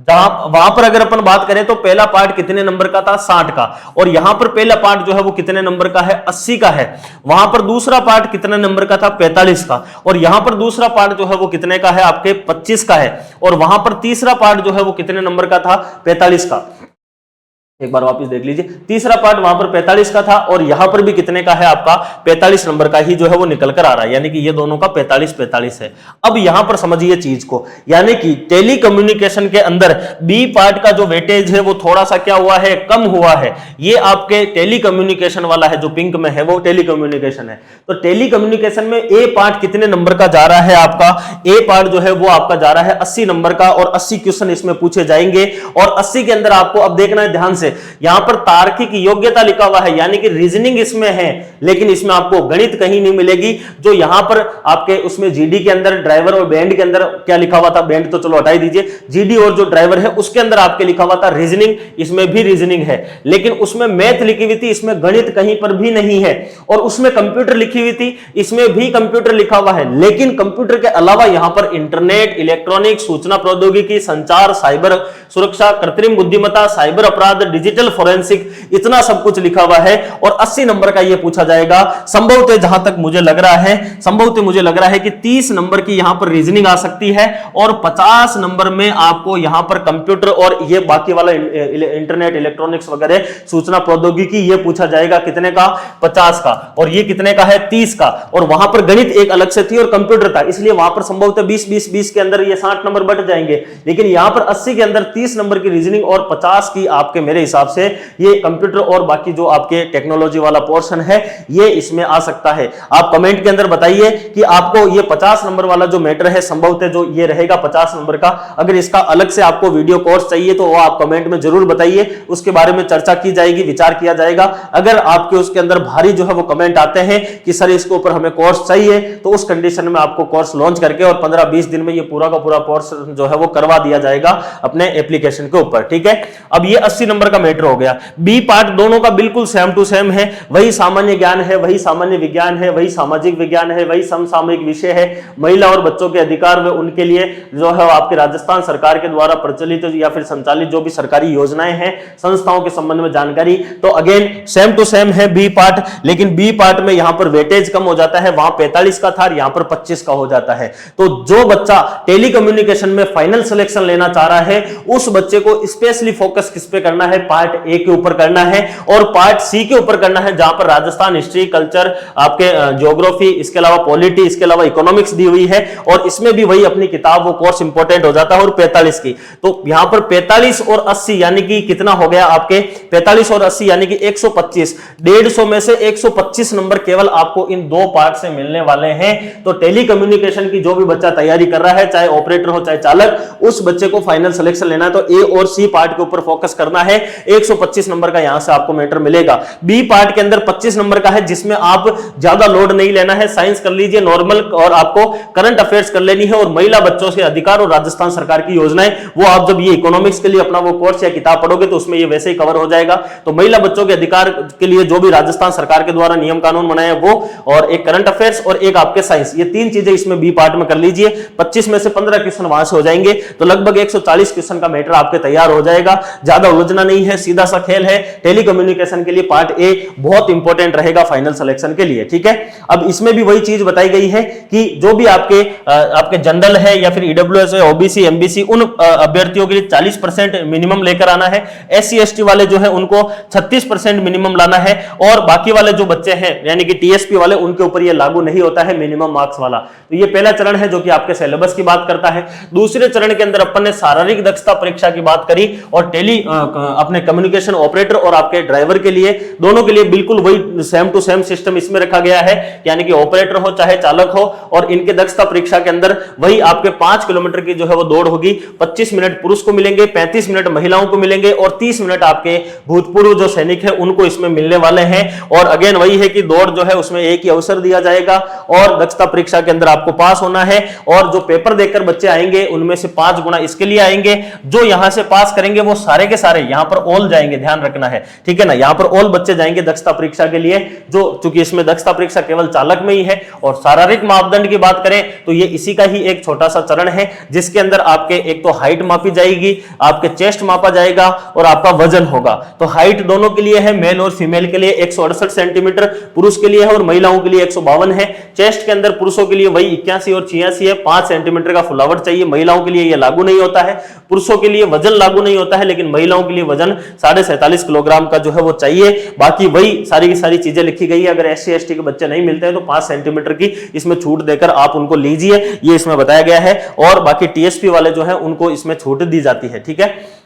वहां पर अगर अपन बात करें तो पहला पार्ट कितने नंबर का था? 60 का। और यहां पर पहला पार्ट जो है वो कितने नंबर का है? 80 का है। वहां पर दूसरा पार्ट कितने नंबर का था? 45 का। और यहां पर दूसरा पार्ट जो है वो कितने का है? आपके 25 का है। और वहां पर तीसरा पार्ट जो है वो कितने नंबर का था? 45 का। एक बार वापस देख लीजिए, तीसरा पार्ट वहां पर 45 का था और यहां पर भी कितने का है? आपका 45 नंबर का ही जो है वो निकल कर आ रहा है, यानी कि ये दोनों का 45 है। अब यहां पर समझिए चीज को, यानी कि टेली कम्युनिकेशन के अंदर बी पार्ट का जो वेटेज है वो थोड़ा सा क्या हुआ है? कम हुआ है। ये आपके टेली कम्युनिकेशन वाला है जो पिंक में है, वो टेली कम्युनिकेशन है। तो टेली कम्युनिकेशन में ए पार्ट कितने नंबर का जा रहा है? आपका ए पार्ट जो है वो आपका जा रहा है 80 नंबर का, और 80 क्वेश्चन इसमें पूछे जाएंगे। और 80 के अंदर आपको अब देखना है ध्यान से, यहां पर तार्किक योग्यता लिखा हुआ है, यानी कि रीजनिंग इसमें है, लेकिन इसमें आपको गणित कहीं नहीं मिलेगी। जो यहां पर आपके उसमें जीडी के अंदर, ड्राइवर और बैंड के अंदर क्या लिखा हुआ था? बैंड तो चलो हटा ही दीजिए, जीडी और जो ड्राइवर है उसके अंदर आपके लिखा हुआ था रीजनिंग। इसमें भी रीजनिंग है, लेकिन उसमें मैथ लिखी हुई थी, इसमें गणित कहीं पर भी नहीं है। और उसमें कंप्यूटर लिखी हुई थी, इसमें भी कंप्यूटर लिखा हुआ है, लेकिन कंप्यूटर के अलावा यहां पर इंटरनेट, इलेक्ट्रॉनिक, सूचना प्रौद्योगिकी, संचार, साइबर सुरक्षा, कृत्रिम बुद्धिमत्ता, साइबर अपराध, डिजिटल फोरेंसिक, इतना सब कुछ लिखा हुआ है। और 80 नंबर का ये पूछा जाएगा। संभवतः जहां तक मुझे लग रहा है कि 30 नंबर की यहां पर रीजनिंग आ सकती है और 50 नंबर में आपको यहां पर कंप्यूटर और ये बाकी वाला इंटरनेट, इलेक्ट्रॉनिक्स वगैरह, सूचना प्रौद्योगिकी, ये पूछा जाएगा। कितने का? 50 का। और ये कितने का है? 30 का। और वहां पर गणित एक अलग से थी और कंप्यूटर था, इसलिए वहां पर संभवतः 20 के अंदर ये 60 नंबर बढ़ जाएंगे। लेकिन यहां पर 80 के अंदर 30 नंबर की रीजनिंग और 50 की आपके, मेरे हिसाब से ये कंप्यूटर और बाकी जो आपके टेक्नोलॉजी वाला पोर्शन है ये इसमें आ सकता है। आप कमेंट के अंदर बताइए कि आपको ये 50 नंबर वाला जो मैटर है संभवतः जो ये रहेगा 50 नंबर का, अगर इसका अलग से आपको वीडियो कोर्स चाहिए तो वो आप कमेंट में जरूर बताइए, उसके बारे में चर्चा की जाएगी, विचार किया जाएगा। अगर आपके उसके अंदर भारी जो है वो कमेंट आते हैं कि सर इसके ऊपर हमें कोर्स चाहिए, तो उस कंडीशन में आपको कोर्स लॉन्च करके और 15-20 दिन में ये पूरा का पूरा कोर्स जो है वो करवा दिया जाएगा अपने एप्लीकेशन के ऊपर, ठीक है। अब ये 80 नंबर का मैटर हो गया। बी पार्ट दोनों का बिल्कुल सेम टू सेम है, वही सामान्य ज्ञान है, वही सामान्य विज्ञान है, वही सामाजिक विज्ञान है, वही समसामयिक विषय है। महिला और बच्चों के अधिकार व उनके लिए जो है आपके राजस्थान सरकार के द्वारा प्रचलित या फिर संचालित जो भी सरकारी योजनाएं हैं, संस्थाओं के संबंध में जानकारी, तो अगेन सेम टू सेम है बी पार्ट। लेकिन बी पार्ट में यहां पर वेटेज कम हो जाता है, वहां 45 का था, यहां पर 25 का हो जाता है। तो जो बच्चा टेलीकम्युनिकेशन में फाइनल सिलेक्शन लेना चाह रहा है, उस बच्चे को स्पेशली फोकस किस पे करना है? पार्ट ए के ऊपर करना है और पार्ट सी के ऊपर करना है, जहां पर राजस्थान हिस्ट्री, कल्चर, आपके ज्योग्राफी, इसके अलावा पॉलिटी, इसके अलावा इकोनॉमिक्स दी हुई है। और इसमें भी वही अपनी किताब, वो कोर्स इंपॉर्टेंट हो जाता है। और 45 की, तो यहां पर 45 और 80 यानी कि कितना हो गया आपके? 45 और 80 यानी कि 125। 150 में से 125 नंबर केवल आपको इन दो पार्ट से मिलने वाले हैं। तो टेलीकम्युनिकेशन की जो भी बच्चा तैयारी कर रहा है, चाहे ऑपरेटर हो चाहे चालक, उस बच्चे को फाइनल सिलेक्शन लेना है तो ए और सी पार्ट के ऊपर फोकस करना है। 125 नंबर का यहां से आपको मैटर मिलेगा। बी पार्ट के अंदर 25 नंबर का है, जिसमें आप ज्यादा लोड नहीं लेना है, साइंस कर लीजिए नॉर्मल, और आपको करंट अफेयर्स कर लेनी है। और महिला बच्चों के अधिकार और राजस्थान सरकार की योजनाएं, वो आप जब ये इकोनॉमिक्स के लिए अपना वो कोर्स या किताब पढ़ोगे तो उसमें ये वैसे ही कवर हो जाएगा। तो महिला बच्चों के अधिकार के लिए जो भी राजस्थान सरकार के द्वारा नियम कानून बनाए वो, और एक करंट अफेयर्स और एक आपके साइंस, ये तीन चीजें इसमें बी पार्ट में कर लीजिए। 25 में से 15 क्वेश्चन वहां से हो जाएंगे, तो लगभग 140 क्वेश्चन का मैटर आपके तैयार हो जाएगा। ज्यादा उलझना नहीं नहीं है, सीधा सा खेल है। टेलीकम्युनिकेशन के लिए पार्ट ए बहुत इंपॉर्टेंट रहेगा फाइनल सिलेक्शन के लिए, ठीक है। अब इसमें भी वही चीज बताई गई है कि जो भी आपके जनरल है या फिर ईडब्ल्यूएस है, ओबीसी, एमबीसी, उन अभ्यर्थियों के लिए 40% मिनिमम लेकर आना है। एससी एसटी वाले जो है उनको 36% मिनिमम लाना है, और बाकी वाले जो बच्चे हैं यानी कि टीएसपी वाले, उनके ऊपर ये लागू नहीं होता है मिनिमम मार्क्स वाला। तो ये पहला चरण है जो कि आपके सिलेबस की बात करता है। दूसरे चरण के अंदर अपन ने शारीरिक दक्षता परीक्षा की बात करी, और अपने कम्युनिकेशन ऑपरेटर और आपके ड्राइवर के लिए, दोनों के लिए बिल्कुल वही सेम टू सेम सिस्टम इसमें रखा गया है, यानी कि ऑपरेटर हो चाहे चालक हो, और इनके दक्षता परीक्षा के अंदर वही आपके 5 किलोमीटर की जो है वो दौड़ होगी। 25 मिनट पुरुष को मिलेंगे, 35 मिनट महिलाओं को मिलेंगे, और 30 मिनट आपके भूतपूर्व जो सैनिक है उनको इसमें मिलने वाले हैं। और अगेन वही है कि दौड़ जो है उसमें एक ही अवसर दिया जाएगा, और दक्षता परीक्षा के अंदर आपको पास होना है। और जो पेपर देकर बच्चे आएंगे उनमें से 5 गुना इसके लिए आएंगे, जो यहां से पास करेंगे वो सारे के सारे यहां पर ऑल जाएंगे, ध्यान रखना है, ठीक है ना। यहां पर ऑल बच्चे जाएंगे दक्षता परीक्षा के लिए, जो चूंकि इसमें दक्षता परीक्षा केवल चालक में ही है। और शारीरिक मापदंड की बात करें तो ये इसी का ही एक छोटा सा चरण है, जिसके अंदर आपके एक तो हाइट मापी जाएगी, आपके चेस्ट मापा जाएगा, और आपका वजन होगा। तो हाइट दोनों के लिए है, मेल और फीमेल के लिए 168 सेंटीमीटर पुरुष के लिए है, और महिलाओं के लिए 152 है। चेस्ट के अंदर पुरुषों के लिए वही 81 और 86 है, 5 सेंटीमीटर का फुलावट चाहिए। महिलाओं के लिए यह लागू नहीं होता है। पुरुषों के लिए वजन लागू नहीं होता है, लेकिन महिलाओं के लिए वजन 47.5 किलोग्राम का जो है वो चाहिए। बाकी वही सारी की सारी चीजें लिखी गई है। अगर एससी एसटी के बच्चे नहीं मिलते हैं तो 5 सेंटीमीटर की इसमें छूट देकर आप उनको लीजिए, ये इसमें बताया गया है। और बाकी टीएसपी वाले जो है उनको इसमें छूट दी जाती है, ठीक है।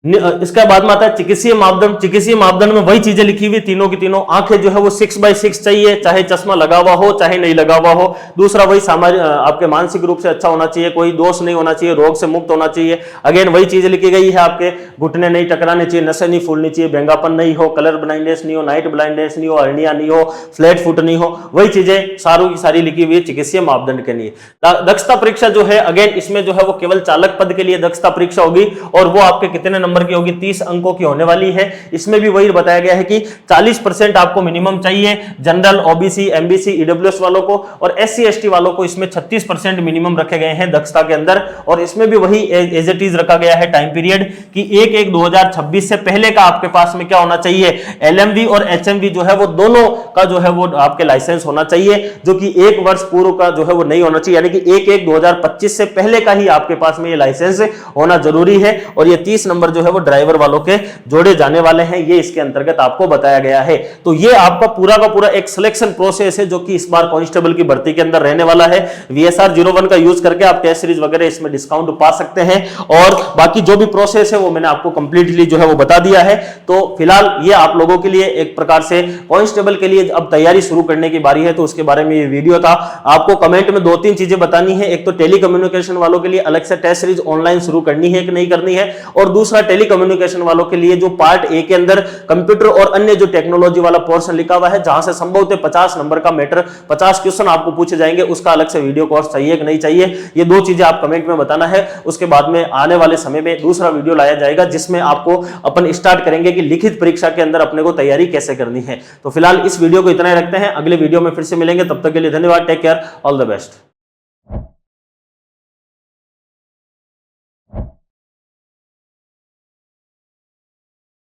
इसका बाद में आता है चिकित्सीय मापदंड। चिकित्सीय मापदंड में वही चीजें लिखी हुई तीनों की तीनों। आंखें जो है वो 6/6 चाहिए, चाहे चश्मा लगा हुआ हो चाहे नहीं लगा हुआ हो। दूसरा वही आपके मानसिक रूप से अच्छा होना चाहिए, कोई दोष नहीं होना चाहिए, रोग से मुक्त होना चाहिए। अगेन वही चीजें लिखी गई है, आपके घुटने नहीं टकराने चाहिए, नसें नहीं फूलनी चाहिए, बेंगापन नहीं हो, कलर ब्लाइंडनेस नहीं हो, नाइट ब्लाइंडनेस नहीं हो, हर्निया नहीं हो, फ्लैट फुट नहीं हो। वही चीजें सारों की सारी लिखी हुई है चिकित्सीय मापदंड के लिए। दक्षता परीक्षा जो है अगेन इसमें जो है वो केवल चालक पद के लिए दक्षता परीक्षा होगी, और वो आपके कितने नंबर की होगी? 30 अंकों की होने वाली है। इसमें भी वही बताया गया है कि 40% आपको मिनिमम चाहिए जनरल, ओबीसी, एमबीसी, ईडब्ल्यूएस वालों को, और एससी एसटी वालों को इसमें 36% मिनिमम रखे गए हैं दक्षता के अंदर। और इसमें भी वही एज इट इज रखा गया है टाइम पीरियड कि 1/1/2026 से पहले का आपके पास में क्या होना चाहिए? एलएमवी और एचएमवी जो है वो दोनों का जो है वो आपके लाइसेंस होना चाहिए, जो कि 1 वर्ष पूर्व का जो है वो नहीं होना चाहिए, यानी कि 1/1/2025 से पहले का ही आपके पास में ये लाइसेंस होना जरूरी है। और ये 30 नंबर जो है वो ड्राइवर वालों के जोड़े जाने वाले हैं, ये इसके अंतर्गत आपको बताया गया है। तो ये आपका पूरा का पूरा एक सिलेक्शन प्रोसेस है, जो कि इस बार कांस्टेबल की भर्ती के अंदर रहने वाला है। वीएसआर 01 का यूज करके आप टेस्ट सीरीज वगैरह इसमें डिस्काउंट पा सकते हैं, और बाकी जो भी प्रोसेस है वो मैंने आपको कंप्लीटली जो है वो बता दिया है। तो फिलहाल ये आप लोगों के लिए एक प्रकार से कांस्टेबल के लिए अब तैयारी शुरू करने की बारी है, तो उसके बारे में ये वीडियो था। आपको कमेंट में 2-3 चीजें बतानी है। एक तो टेलीकम्युनिकेशन वालों के लिए अलग से टेस्ट सीरीज ऑनलाइन शुरू करनी है कि नहीं करनी है, और दूसरा टेलीकम्युनिकेशन वालों के लिए जो पार्ट ए के अंदर कंप्यूटर और अन्य जो टेक्नोलॉजी वाला पोर्शन लिखा हुआ है, जहां से संभवतः 50 नंबर का मैटर, 50 क्वेश्चन आपको पूछे जाएंगे, उसका अलग से वीडियो कोर्स चाहिए कि नहीं चाहिए, ये 2 चीजें आप कमेंट में बताना है। उसके बाद में आने वाले समय में दूसरा वीडियो लाया जाएगा, जिसमें आपको अपन स्टार्ट करेंगे कि लिखित परीक्षा के अंदर अपने को तैयारी कैसे करनी है। तो फिलहाल इस वीडियो को इतना ही रखते हैं, अगले वीडियो में फिर से मिलेंगे, तब तक के लिए धन्यवाद, take care, all the best.